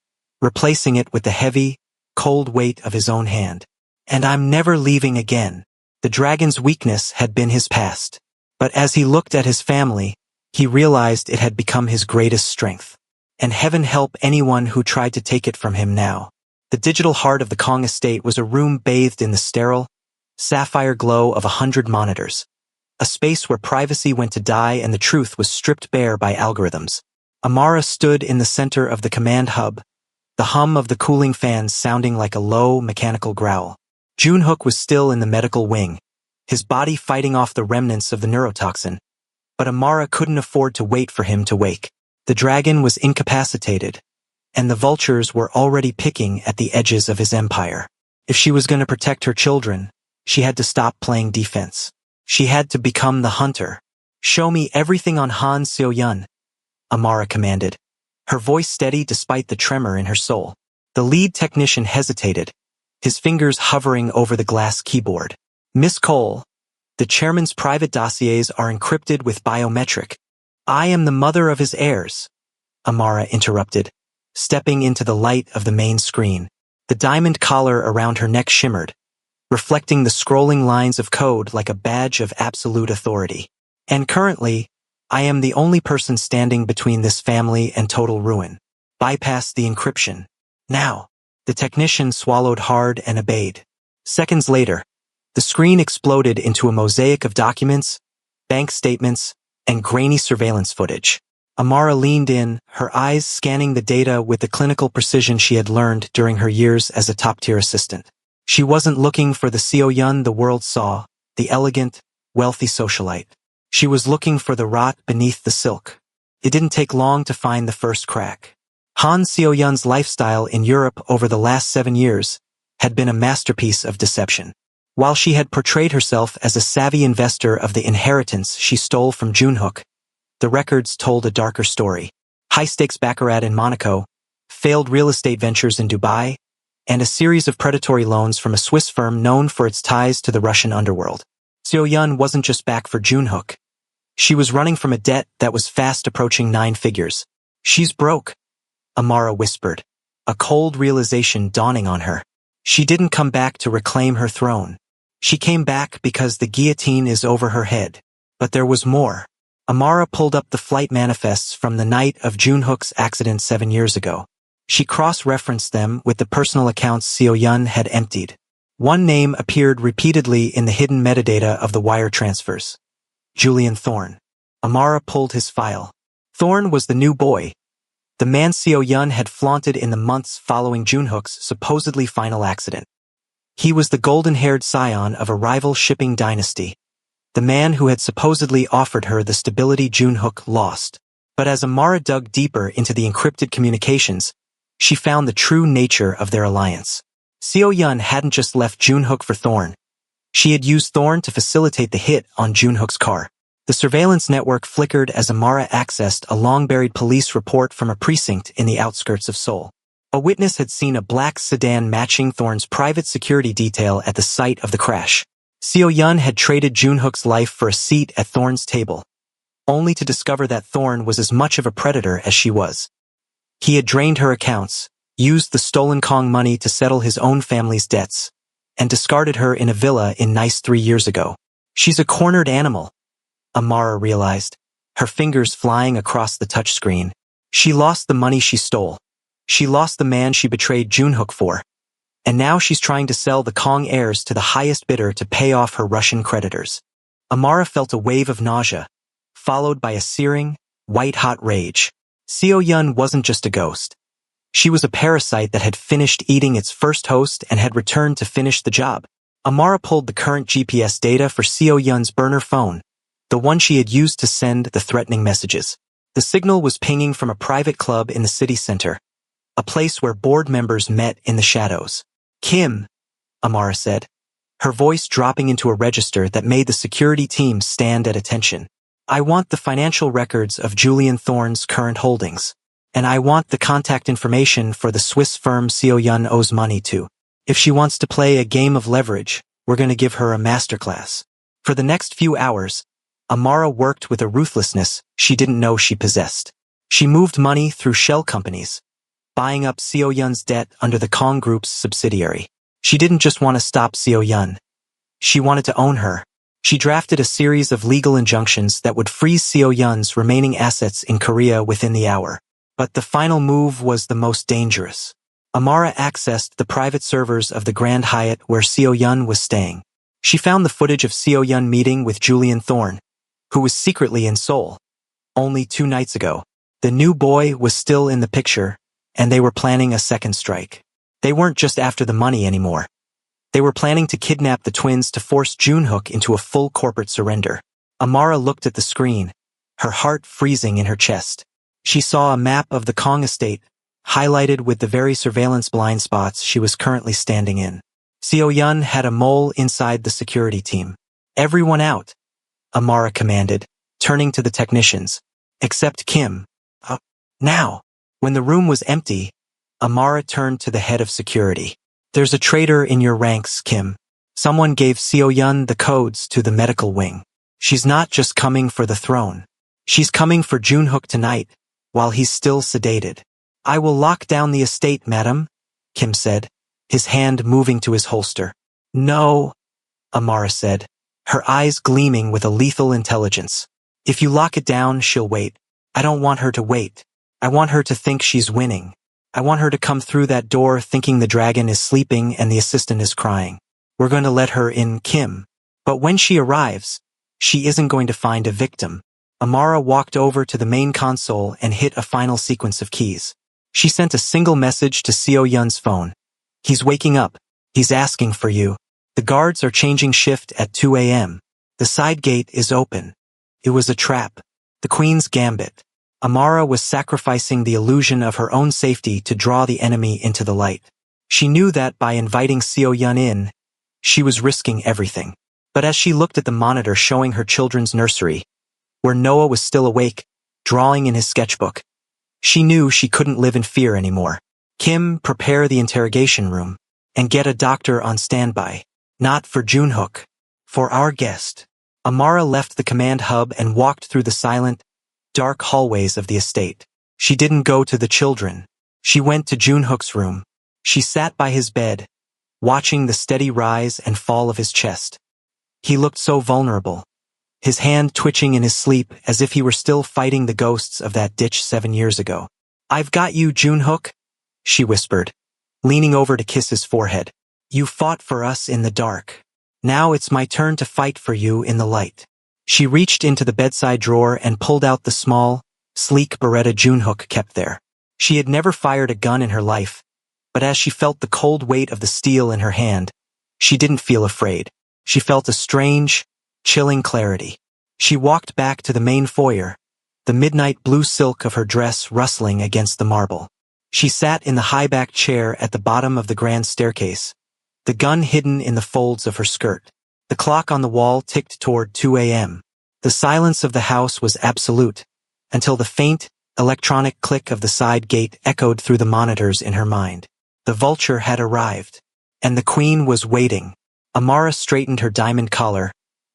[SPEAKER 1] replacing it with the heavy, cold weight of his own hand. "And I'm never leaving again." The dragon's weakness had been his past, but as he looked at his family, he realized it had become his greatest strength. And heaven help anyone who tried to take it from him now. The digital heart of the Kong estate was a room bathed in the sterile, sapphire glow of 100 monitors. A space where privacy went to die and the truth was stripped bare by algorithms. Amara stood in the center of the command hub, the hum of the cooling fans sounding like a low, mechanical growl. Junhook was still in the medical wing, his body fighting off the remnants of the neurotoxin, but Amara couldn't afford to wait for him to wake. The dragon was incapacitated, and the vultures were already picking at the edges of his empire. If she was going to protect her children, she had to stop playing defense. She had to become the hunter. "Show me everything on Han Seo-yun," Amara commanded, her voice steady despite the tremor in her soul. The lead technician hesitated, his fingers hovering over the glass keyboard. "Miss Cole, the chairman's private dossiers are encrypted with biometric. I am the mother of his heirs," Amara interrupted, stepping into the light of the main screen. The diamond collar around her neck shimmered, reflecting the scrolling lines of code like a badge of absolute authority. "And currently, I am the only person standing between this family and total ruin. Bypass the encryption. Now." The technician swallowed hard and obeyed. Seconds later, the screen exploded into a mosaic of documents, bank statements, and grainy surveillance footage. Amara leaned in, her eyes scanning the data with the clinical precision she had learned during her years as a top-tier assistant. She wasn't looking for the Seo-yun the world saw, the elegant, wealthy socialite. She was looking for the rot beneath the silk. It didn't take long to find the first crack. Han Seo-yun's lifestyle in Europe over the last 7 years had been a masterpiece of deception. While she had portrayed herself as a savvy investor of the inheritance she stole from Junhook, the records told a darker story. High-stakes baccarat in Monaco, failed real estate ventures in Dubai, and a series of predatory loans from a Swiss firm known for its ties to the Russian underworld. Seo-yun wasn't just back for Junhook. She was running from a debt that was fast approaching 9 figures. "She's broke," Amara whispered, a cold realization dawning on her. She didn't come back to reclaim her throne. She came back because the guillotine is over her head. But there was more. Amara pulled up the flight manifests from the night of Junhook's accident 7 years ago. She cross-referenced them with the personal accounts Seo-yun had emptied. One name appeared repeatedly in the hidden metadata of the wire transfers. Julian Thorne. Amara pulled his file. Thorne was the new boy, the man Seo-yun had flaunted in the months following Junhook's supposedly final accident. He was the golden-haired scion of a rival shipping dynasty, the man who had supposedly offered her the stability Junhook lost. But as Amara dug deeper into the encrypted communications, she found the true nature of their alliance. Seo-yun hadn't just left Junhook for Thorne. She had used Thorne to facilitate the hit on Junhook's car. The surveillance network flickered as Amara accessed a long-buried police report from a precinct in the outskirts of Seoul. A witness had seen a black sedan matching Thorne's private security detail at the site of the crash. Seo-yun had traded Junhook's life for a seat at Thorne's table, only to discover that Thorne was as much of a predator as she was. He had drained her accounts, used the stolen Kong money to settle his own family's debts, and discarded her in a villa in Nice 3 years ago. "She's a cornered animal," Amara realized, her fingers flying across the touchscreen. She lost the money she stole. She lost the man she betrayed Junhook for. And now she's trying to sell the Kong heirs to the highest bidder to pay off her Russian creditors. Amara felt a wave of nausea, followed by a searing, white-hot rage. Seo-yun wasn't just a ghost. She was a parasite that had finished eating its first host and had returned to finish the job. Amara pulled the current GPS data for Seo Yun's burner phone, the one she had used to send the threatening messages. The signal was pinging from a private club in the city center, a place where board members met in the shadows. "Kim," Amara said, her voice dropping into a register that made the security team stand at attention. "I want the financial records of Julian Thorne's current holdings. And I want the contact information for the Swiss firm Seo Yun owes money to. If she wants to play a game of leverage, we're going to give her a masterclass." For the next few hours, Amara worked with a ruthlessness she didn't know she possessed. She moved money through shell companies, buying up Seo Yun's debt under the Kong Group's subsidiary. She didn't just want to stop Seo Yun. She wanted to own her. She drafted a series of legal injunctions that would freeze Seo Yun's remaining assets in Korea within the hour. But the final move was the most dangerous. Amara accessed the private servers of the Grand Hyatt where Seo Yun was staying. She found the footage of Seo Yun meeting with Julian Thorne, who was secretly in Seoul. Only 2 nights ago, the new boy was still in the picture, and they were planning a second strike. They weren't just after the money anymore. They were planning to kidnap the twins to force Junhook into a full corporate surrender. Amara looked at the screen, her heart freezing in her chest. She saw a map of the Kong estate, highlighted with the very surveillance blind spots she was currently standing in. Seo Yun had a mole inside the security team. "Everyone out," Amara commanded, turning to the technicians. "Except Kim. Now." When the room was empty, Amara turned to the head of security. "There's a traitor in your ranks, Kim. Someone gave Seo Yun the codes to the medical wing. She's not just coming for the throne. She's coming for Junhook tonight, while he's still sedated." "I will lock down the estate, madam," Kim said, his hand moving to his holster. "No," Amara said, her eyes gleaming with a lethal intelligence. "If you lock it down, she'll wait. I don't want her to wait. I want her to think she's winning. I want her to come through that door thinking the dragon is sleeping and the assistant is crying. We're going to let her in, Kim. But when she arrives, she isn't going to find a victim." Amara walked over to the main console and hit a final sequence of keys. She sent a single message to Seo Yun's phone. "He's waking up. He's asking for you. The guards are changing shift at 2 a.m. The side gate is open." It was a trap. The Queen's gambit. Amara was sacrificing the illusion of her own safety to draw the enemy into the light. She knew that by inviting Seo Yun in, she was risking everything. But as she looked at the monitor showing her children's nursery, where Noah was still awake, drawing in his sketchbook, she knew she couldn't live in fear anymore. "Kim, prepare the interrogation room, and get a doctor on standby. Not for Junhook. For our guest." Amara left the command hub and walked through the silent, dark hallways of the estate. She didn't go to the children. She went to Junhook's room. She sat by his bed, watching the steady rise and fall of his chest. He looked so vulnerable, his hand twitching in his sleep as if he were still fighting the ghosts of that ditch 7 years ago. "I've got you, Junhook," she whispered, leaning over to kiss his forehead. "You fought for us in the dark. Now it's my turn to fight for you in the light." She reached into the bedside drawer and pulled out the small, sleek Beretta Junhook kept there. She had never fired a gun in her life, but as she felt the cold weight of the steel in her hand, she didn't feel afraid. She felt a strange, chilling clarity. She walked back to the main foyer, the midnight blue silk of her dress rustling against the marble. She sat in the high-backed chair at the bottom of the grand staircase, the gun hidden in the folds of her skirt. The clock on the wall ticked toward 2 a.m. The silence of the house was absolute, until the faint, electronic click of the side gate echoed through the monitors in her mind. The vulture had arrived, and the Queen was waiting. Amara straightened her diamond collar,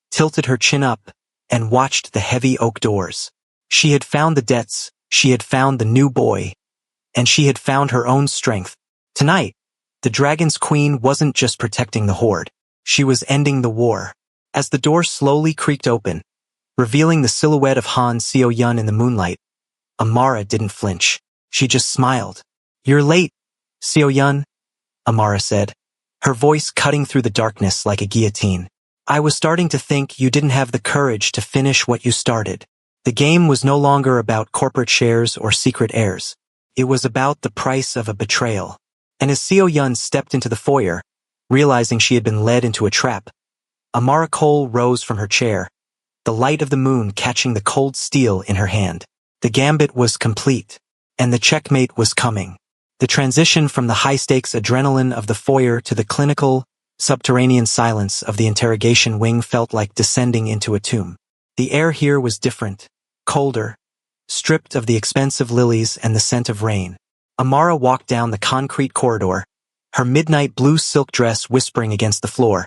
[SPEAKER 1] tilted her chin up, and watched the heavy oak doors. She had found the debts, she had found the new boy, and she had found her own strength. Tonight, the Dragon's Queen wasn't just protecting the Horde. She was ending the war. As the door slowly creaked open, revealing the silhouette of Han Seo Yun in the moonlight, Amara didn't flinch. She just smiled. "You're late, Seo Yun," Amara said, her voice cutting through the darkness like a guillotine. "I was starting to think you didn't have the courage to finish what you started." The game was no longer about corporate shares or secret heirs. It was about the price of a betrayal. And as Seo Yun stepped into the foyer, realizing she had been led into a trap, Amara Cole rose from her chair, the light of the moon catching the cold steel in her hand. The gambit was complete, and the checkmate was coming. The transition from the high-stakes adrenaline of the foyer to the clinical, subterranean silence of the interrogation wing felt like descending into a tomb. The air here was different, colder, stripped of the expensive lilies and the scent of rain. Amara walked down the concrete corridor, her midnight blue silk dress whispering against the floor,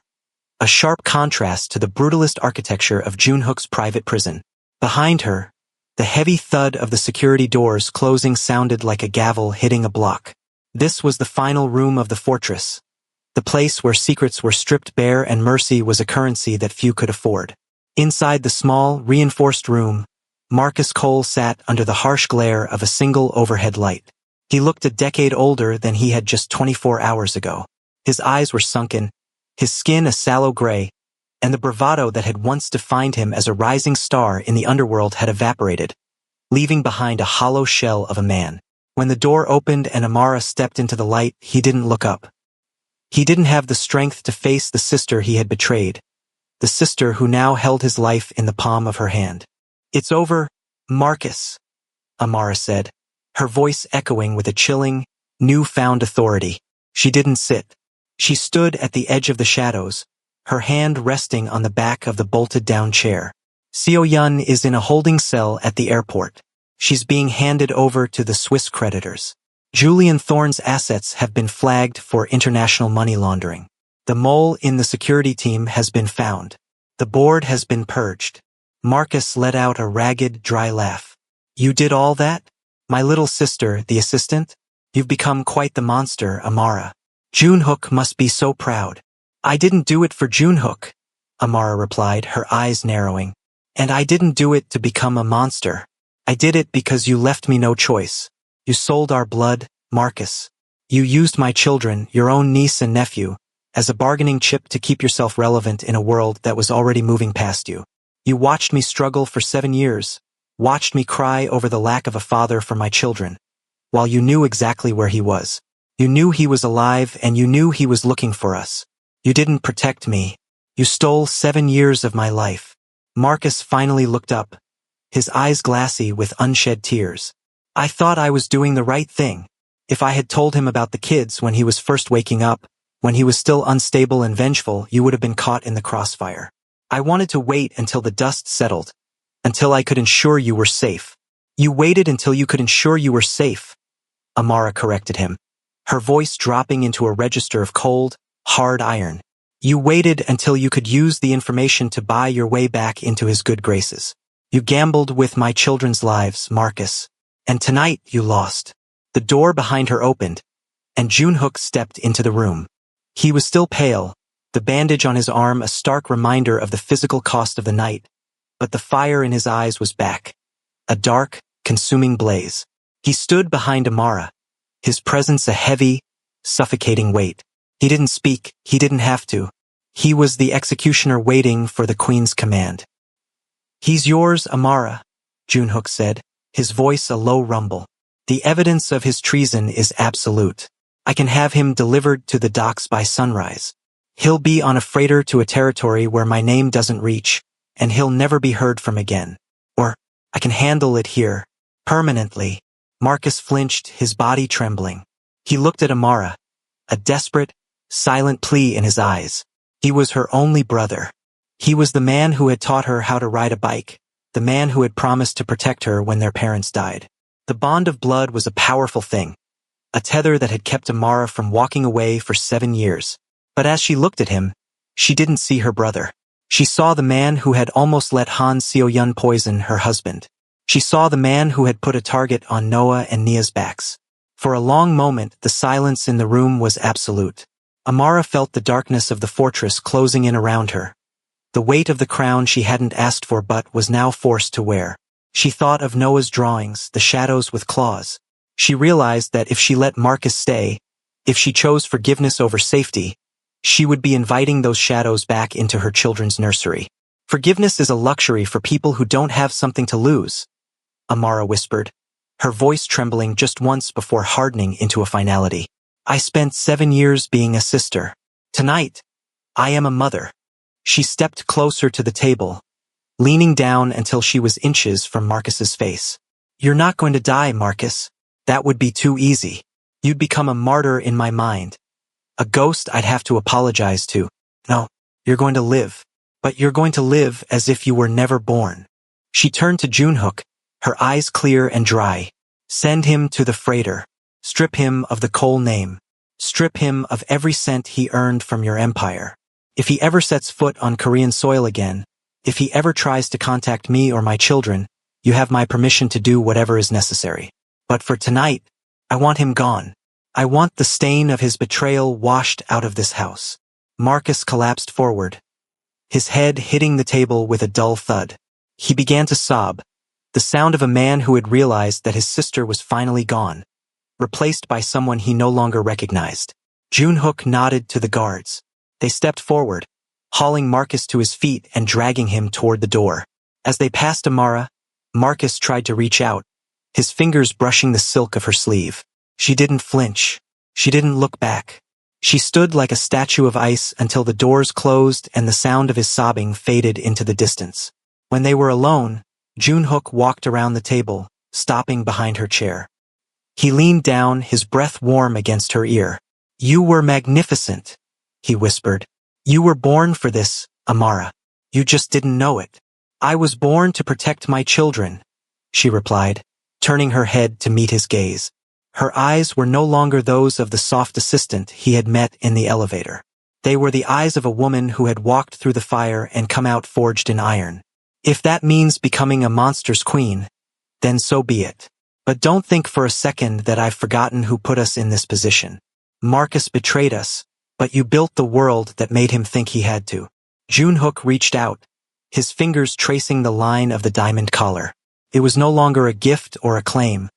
[SPEAKER 1] a sharp contrast to the brutalist architecture of Junhook's private prison. Behind her, the heavy thud of the security doors closing sounded like a gavel hitting a block. This was the final room of the fortress, the place where secrets were stripped bare and mercy was a currency that few could afford. Inside the small, reinforced room, Marcus Cole sat under the harsh glare of a single overhead light. He looked a decade older than he had just 24 hours ago. His eyes were sunken, his skin a sallow gray, and the bravado that had once defined him as a rising star in the underworld had evaporated, leaving behind a hollow shell of a man. When the door opened and Amara stepped into the light, he didn't look up. He didn't have the strength to face the sister he had betrayed, the sister who now held his life in the palm of her hand. "It's over, Marcus," Amara said, her voice echoing with a chilling, new-found authority. She didn't sit. She stood at the edge of the shadows, her hand resting on the back of the bolted-down chair. Seo Yun is in a holding cell at the airport. She's being handed over to the Swiss creditors. Julian Thorne's assets have been flagged for international money laundering. The mole in the security team has been found. The board has been purged. Marcus let out a ragged, dry laugh. "You did all that? My little sister, the assistant? You've become quite the monster, Amara. Junhook must be so proud." "I didn't do it for Junhook," Amara replied, her eyes narrowing. "And I didn't do it to become a monster. I did it because you left me no choice. You sold our blood, Marcus. You used my children, your own niece and nephew, as a bargaining chip to keep yourself relevant in a world that was already moving past you. You watched me struggle for 7 years, watched me cry over the lack of a father for my children, while you knew exactly where he was. You knew he was alive and you knew he was looking for us. You didn't protect me. You stole 7 years of my life." Marcus finally looked up, his eyes glassy with unshed tears. "I thought I was doing the right thing. If I had told him about the kids when he was first waking up, when he was still unstable and vengeful, you would have been caught in the crossfire. I wanted to wait until the dust settled, until I could ensure you were safe." "You waited until you could ensure you were safe," Amara corrected him, her voice dropping into a register of cold, hard iron. "You waited until you could use the information to buy your way back into his good graces. You gambled with my children's lives, Marcus. And tonight you lost." The door behind her opened, and Junhook stepped into the room. He was still pale, the bandage on his arm a stark reminder of the physical cost of the night, but the fire in his eyes was back, a dark, consuming blaze. He stood behind Amara, his presence a heavy, suffocating weight. He didn't speak, he didn't have to. He was the executioner waiting for the Queen's command. "He's yours, Amara," Junhook said, his voice a low rumble. "The evidence of his treason is absolute. I can have him delivered to the docks by sunrise. He'll be on a freighter to a territory where my name doesn't reach, and he'll never be heard from again. Or, I can handle it here, permanently." Marcus flinched, his body trembling. He looked at Amara, a desperate, silent plea in his eyes. He was her only brother. He was the man who had taught her how to ride a bike, the man who had promised to protect her when their parents died. The bond of blood was a powerful thing, a tether that had kept Amara from walking away for 7 years. But as she looked at him, she didn't see her brother. She saw the man who had almost let Han Seo-yun poison her husband. She saw the man who had put a target on Noah and Nia's backs. For a long moment, the silence in the room was absolute. Amara felt the darkness of the fortress closing in around her, the weight of the crown she hadn't asked for but was now forced to wear. She thought of Noah's drawings, the shadows with claws. She realized that if she let Marcus stay, if she chose forgiveness over safety, she would be inviting those shadows back into her children's nursery. "Forgiveness is a luxury for people who don't have something to lose," Amara whispered, her voice trembling just once before hardening into a finality. I spent 7 years being a sister. Tonight, I am a mother. She stepped closer to the table, leaning down until she was inches from Marcus's face. You're not going to die, Marcus. That would be too easy. You'd become a martyr in my mind. A ghost I'd have to apologize to. No, you're going to live. But you're going to live as if you were never born. She turned to Junhook, her eyes clear and dry. Send him to the freighter. Strip him of the Cole name. Strip him of every cent he earned from your empire. If he ever sets foot on Korean soil again, if he ever tries to contact me or my children, you have my permission to do whatever is necessary. But for tonight, I want him gone. I want the stain of his betrayal washed out of this house. Marcus collapsed forward, his head hitting the table with a dull thud. He began to sob, the sound of a man who had realized that his sister was finally gone, replaced by someone he no longer recognized. Junhook nodded to the guards. They stepped forward, hauling Marcus to his feet and dragging him toward the door. As they passed Amara, Marcus tried to reach out, his fingers brushing the silk of her sleeve. She didn't flinch. She didn't look back. She stood like a statue of ice until the doors closed and the sound of his sobbing faded into the distance. When they were alone, Junhook walked around the table, stopping behind her chair. He leaned down, his breath warm against her ear. You were magnificent, he whispered. You were born for this, Amara. You just didn't know it. I was born to protect my children, she replied, turning her head to meet his gaze. Her eyes were no longer those of the soft assistant he had met in the elevator. They were the eyes of a woman who had walked through the fire and come out forged in iron. If that means becoming a monster's queen, then so be it. But don't think for a second that I've forgotten who put us in this position. Marcus betrayed us, but you built the world that made him think he had to. Junhook reached out, his fingers tracing the line of the diamond collar. It was no longer a gift or a claim.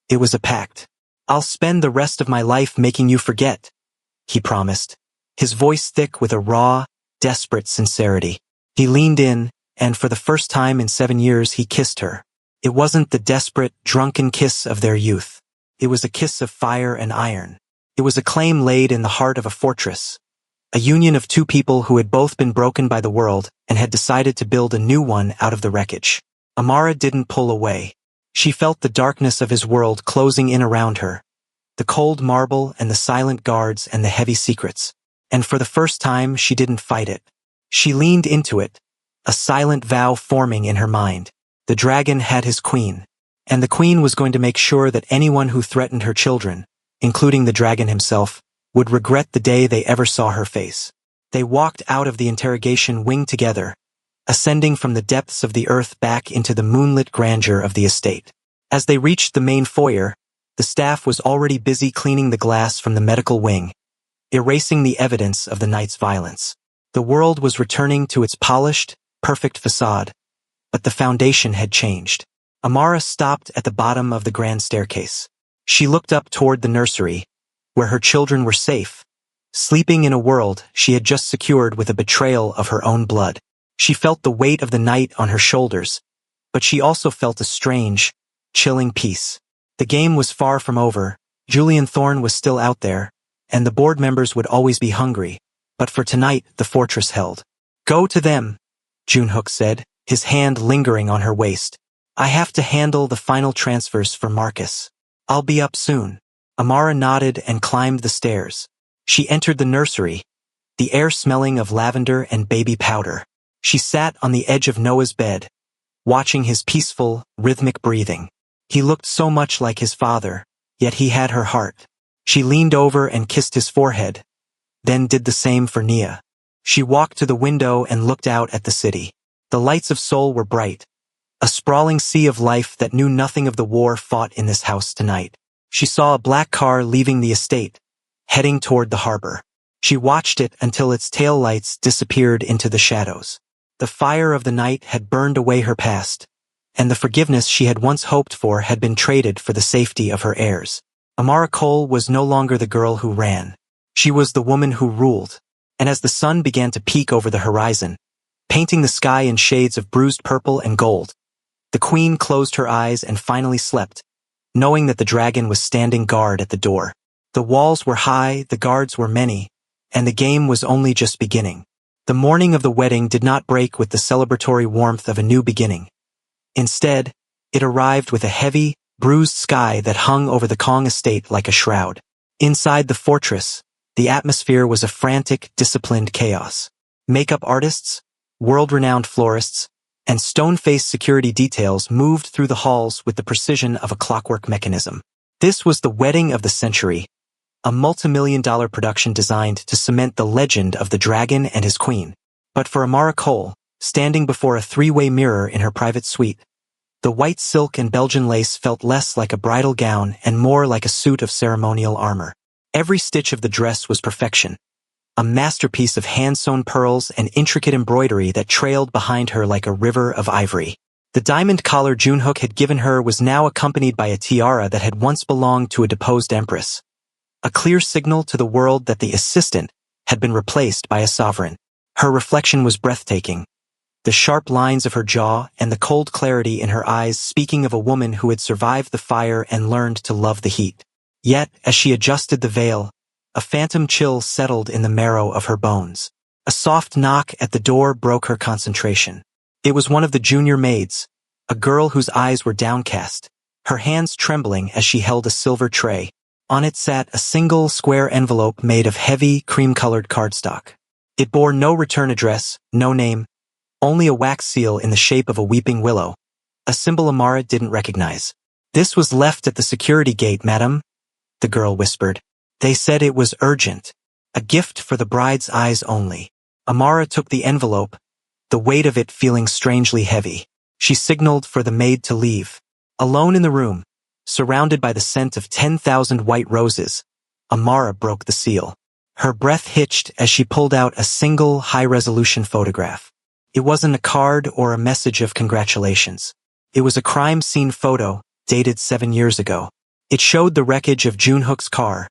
[SPEAKER 1] It was a pact. I'll spend the rest of my life making you forget, he promised, his voice thick with a raw, desperate sincerity. He leaned in, and for the first time in 7 years he kissed her. It wasn't the desperate, drunken kiss of their youth. It was a kiss of fire and iron. It was a claim laid in the heart of a fortress, a union of two people who had both been broken by the world and had decided to build a new one out of the wreckage. Amara didn't pull away. She felt the darkness of his world closing in around her, the cold marble and the silent guards and the heavy secrets. And for the first time, she didn't fight it. She leaned into it, a silent vow forming in her mind. The dragon had his queen, and the queen was going to make sure that anyone who threatened her children, including the dragon himself, would regret the day they ever saw her face. They walked out of the interrogation wing together, ascending from the depths of the earth back into the moonlit grandeur of the estate. As they reached the main foyer, the staff was already busy cleaning the glass from the medical wing, erasing the evidence of the night's violence. The world was returning to its polished, perfect facade, but the foundation had changed. Amara stopped at the bottom of the grand staircase. She looked up toward the nursery, where her children were safe, sleeping in a world she had just secured with a betrayal of her own blood. She felt the weight of the night on her shoulders, but she also felt a strange, chilling peace. The game was far from over. Julian Thorne was still out there, and the board members would always be hungry, but for tonight the fortress held. Go to them, Junhook said, his hand lingering on her waist. I have to handle the final transfers for Marcus. I'll be up soon. Amara nodded and climbed the stairs. She entered the nursery, the air smelling of lavender and baby powder. She sat on the edge of Noah's bed, watching his peaceful, rhythmic breathing. He looked so much like his father, yet he had her heart. She leaned over and kissed his forehead, then did the same for Nia. She walked to the window and looked out at the city. The lights of Seoul were bright, a sprawling sea of life that knew nothing of the war fought in this house tonight. She saw a black car leaving the estate, heading toward the harbor. She watched it until its tail lights disappeared into the shadows. The fire of the night had burned away her past, and the forgiveness she had once hoped for had been traded for the safety of her heirs. Amara Cole was no longer the girl who ran. She was the woman who ruled, and as the sun began to peek over the horizon, painting the sky in shades of bruised purple and gold, the queen closed her eyes and finally slept, knowing that the dragon was standing guard at the door. The walls were high, the guards were many, and the game was only just beginning. The morning of the wedding did not break with the celebratory warmth of a new beginning. Instead, it arrived with a heavy, bruised sky that hung over the Kong estate like a shroud. Inside the fortress, the atmosphere was a frantic, disciplined chaos. Makeup artists, world-renowned florists, and stone-faced security details moved through the halls with the precision of a clockwork mechanism. This was the wedding of the century, a multi-million-dollar production designed to cement the legend of the dragon and his queen. But for Amara Cole, standing before a three-way mirror in her private suite, the white silk and Belgian lace felt less like a bridal gown and more like a suit of ceremonial armor. Every stitch of the dress was perfection, a masterpiece of hand-sewn pearls and intricate embroidery that trailed behind her like a river of ivory. The diamond collar Junhook had given her was now accompanied by a tiara that had once belonged to a deposed empress, a clear signal to the world that the assistant had been replaced by a sovereign. Her reflection was breathtaking, the sharp lines of her jaw and the cold clarity in her eyes speaking of a woman who had survived the fire and learned to love the heat. Yet, as she adjusted the veil, a phantom chill settled in the marrow of her bones. A soft knock at the door broke her concentration. It was one of the junior maids, a girl whose eyes were downcast, her hands trembling as she held a silver tray. On it sat a single square envelope made of heavy, cream-colored cardstock. It bore no return address, no name, only a wax seal in the shape of a weeping willow, a symbol Amara didn't recognize. "This was left at the security gate, madam," the girl whispered. "They said it was urgent. A gift for the bride's eyes only." Amara took the envelope, the weight of it feeling strangely heavy. She signaled for the maid to leave. Alone in the room, surrounded by the scent of 10,000 white roses, Amara broke the seal. Her breath hitched as she pulled out a single high-resolution photograph. It wasn't a card or a message of congratulations. It was a crime scene photo, dated 7 years ago. It showed the wreckage of Junhook's car,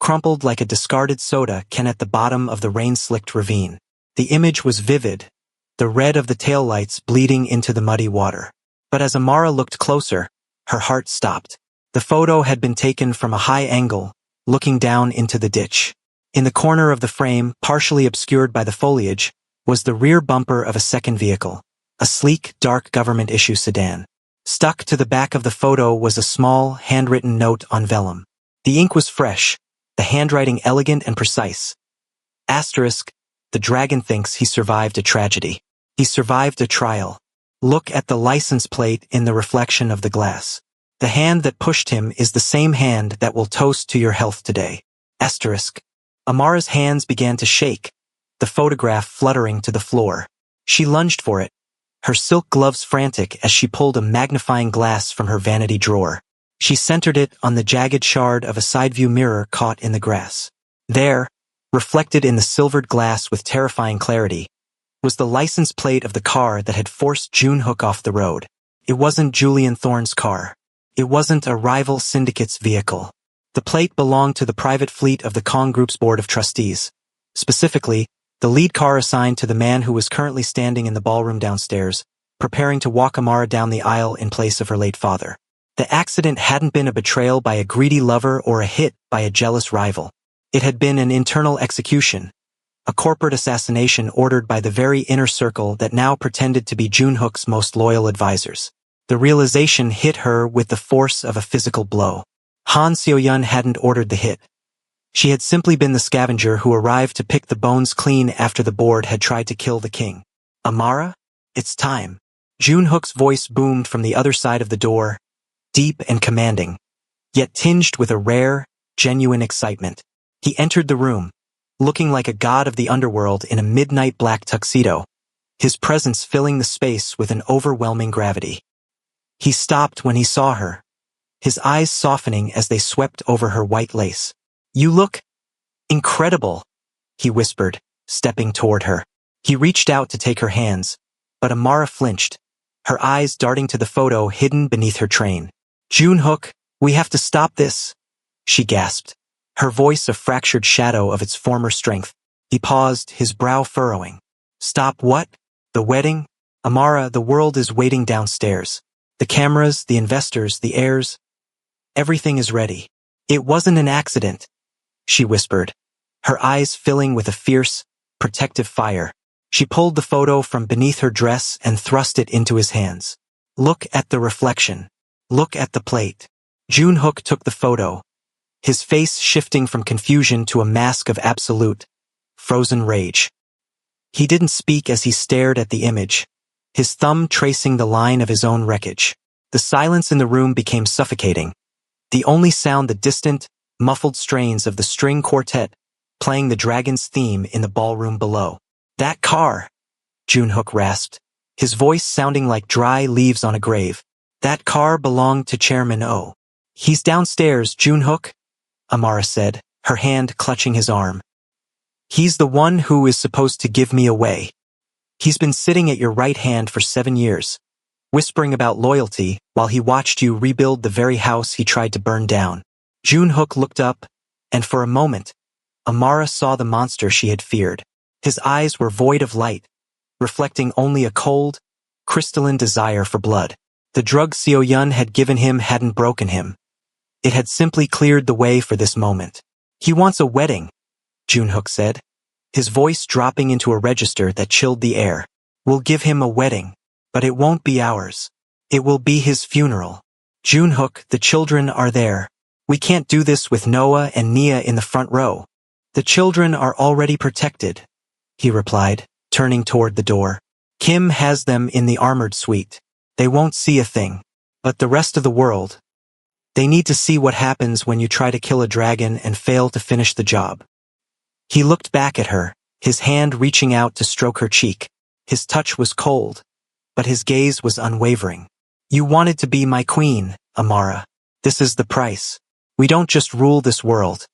[SPEAKER 1] crumpled like a discarded soda can at the bottom of the rain-slicked ravine. The image was vivid, the red of the taillights bleeding into the muddy water. But as Amara looked closer, her heart stopped. The photo had been taken from a high angle, looking down into the ditch. In the corner of the frame, partially obscured by the foliage, was the rear bumper of a second vehicle, a sleek, dark government-issue sedan. Stuck to the back of the photo was a small, handwritten note on vellum. The ink was fresh, the handwriting elegant and precise. Asterisk, the dragon thinks he survived a tragedy. He survived a trial. Look at the license plate in the reflection of the glass. The hand that pushed him is the same hand that will toast to your health today. Asterisk. Amara's hands began to shake, the photograph fluttering to the floor. She lunged for it, her silk gloves frantic as she pulled a magnifying glass from her vanity drawer. She centered it on the jagged shard of a side-view mirror caught in the grass. There, reflected in the silvered glass with terrifying clarity, was the license plate of the car that had forced Junhook off the road. It wasn't Julian Thorne's car. It wasn't a rival syndicate's vehicle. The plate belonged to the private fleet of the Kong Group's board of trustees. Specifically, the lead car assigned to the man who was currently standing in the ballroom downstairs, preparing to walk Amara down the aisle in place of her late father. The accident hadn't been a betrayal by a greedy lover or a hit by a jealous rival. It had been an internal execution, a corporate assassination ordered by the very inner circle that now pretended to be Junhook's most loyal advisors. The realization hit her with the force of a physical blow. Han Seoyun hadn't ordered the hit. She had simply been the scavenger who arrived to pick the bones clean after the board had tried to kill the king. "Amara, it's time." Junhook's voice boomed from the other side of the door, deep and commanding, yet tinged with a rare, genuine excitement. He entered the room, looking like a god of the underworld in a midnight black tuxedo, his presence filling the space with an overwhelming gravity. He stopped when he saw her, his eyes softening as they swept over her white lace. "You look incredible," he whispered, stepping toward her. He reached out to take her hands, but Amara flinched, her eyes darting to the photo hidden beneath her train. "Junhook, we have to stop this," she gasped, her voice a fractured shadow of its former strength. He paused, his brow furrowing. "Stop what? The wedding? Amara, the world is waiting downstairs. The cameras, the investors, the heirs. Everything is ready. It wasn't an accident, she whispered, her eyes filling with a fierce, protective fire. She pulled the photo from beneath her dress and thrust it into his hands. Look at the reflection. Look at the plate. Junhook took the photo, his face shifting from confusion to a mask of absolute, frozen rage. He didn't speak as he stared at the image, his thumb tracing the line of his own wreckage. The silence in the room became suffocating, the only sound the distant, muffled strains of the string quartet playing the dragon's theme in the ballroom below. That car, Junhook rasped, his voice sounding like dry leaves on a grave. That car belonged to Chairman O. He's downstairs, Junhook, Amara said, her hand clutching his arm. He's the one who is supposed to give me away. He's been sitting at your right hand for 7 years, whispering about loyalty while he watched you rebuild the very house he tried to burn down. Junhook looked up, and for a moment, Amara saw the monster she had feared. His eyes were void of light, reflecting only a cold, crystalline desire for blood. The drug Seo Yun had given him hadn't broken him. It had simply cleared the way for this moment. He wants a wedding, Junhook said, his voice dropping into a register that chilled the air. We'll give him a wedding, but it won't be ours. It will be his funeral. Junhook, the children are there. We can't do this with Noah and Nia in the front row. The children are already protected, he replied, turning toward the door. Kim has them in the armored suite. They won't see a thing. But the rest of the world, they need to see what happens when you try to kill a dragon and fail to finish the job. He looked back at her, his hand reaching out to stroke her cheek. His touch was cold, but his gaze was unwavering. You wanted to be my queen, Amara. This is the price. We don't just rule this world.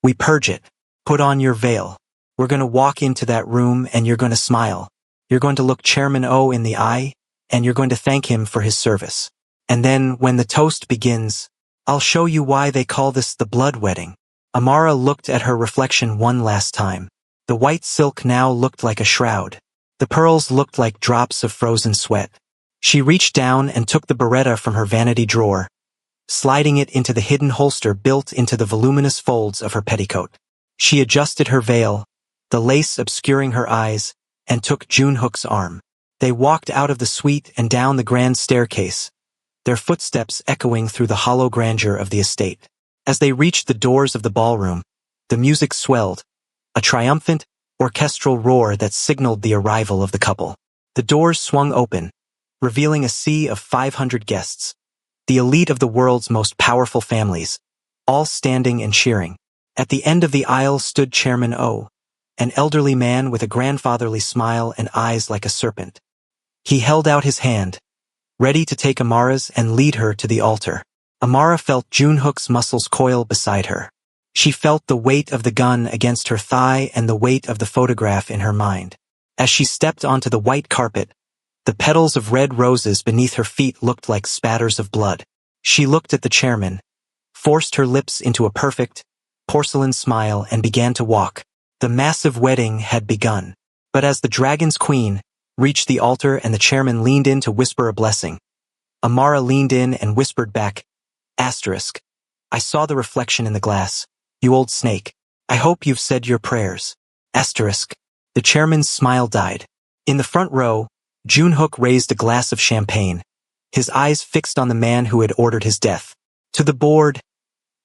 [SPEAKER 1] We purge it. Put on your veil. We're going to walk into that room and you're going to smile. You're going to look Chairman O in the eye, and you're going to thank him for his service. And then, when the toast begins, I'll show you why they call this the blood wedding. Amara looked at her reflection one last time. The white silk now looked like a shroud. The pearls looked like drops of frozen sweat. She reached down and took the beretta from her vanity drawer, sliding it into the hidden holster built into the voluminous folds of her petticoat. She adjusted her veil, the lace obscuring her eyes, and took Junhook's arm. They walked out of the suite and down the grand staircase, their footsteps echoing through the hollow grandeur of the estate. As they reached the doors of the ballroom, the music swelled, a triumphant, orchestral roar that signaled the arrival of the couple. The doors swung open, revealing a sea of 500 guests, the elite of the world's most powerful families, all standing and cheering. At the end of the aisle stood Chairman O, an elderly man with a grandfatherly smile and eyes like a serpent. He held out his hand, ready to take Amara's and lead her to the altar. Amara felt Junhook's muscles coil beside her. She felt the weight of the gun against her thigh and the weight of the photograph in her mind. As she stepped onto the white carpet, the petals of red roses beneath her feet looked like spatters of blood. She looked at the chairman, forced her lips into a perfect, porcelain smile and began to walk. The massive wedding had begun. But as the dragon's queen reached the altar and the chairman leaned in to whisper a blessing, Amara leaned in and whispered back, Asterisk. I saw the reflection in the glass. You old snake. I hope you've said your prayers. Asterisk. The chairman's smile died. In the front row, Junhook raised a glass of champagne, his eyes fixed on the man who had ordered his death. To the board,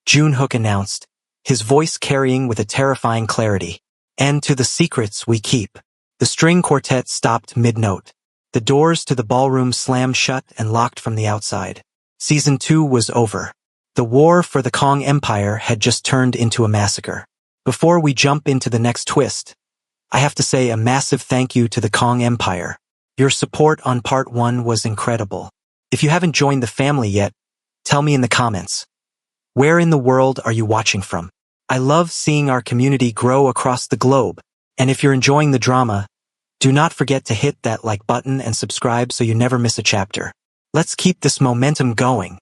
[SPEAKER 1] Junhook announced, his voice carrying with a terrifying clarity. And to the secrets we keep. The string quartet stopped mid-note. The doors to the ballroom slammed shut and locked from the outside. Season 2 was over. The war for the Kong Empire had just turned into a massacre. Before we jump into the next twist, I have to say a massive thank you to the Kong Empire. Your support on Part 1 was incredible. If you haven't joined the family yet, tell me in the comments. Where in the world are you watching from? I love seeing our community grow across the globe. And if you're enjoying the drama, do not forget to hit that like button and subscribe so you never miss a chapter. Let's keep this momentum going.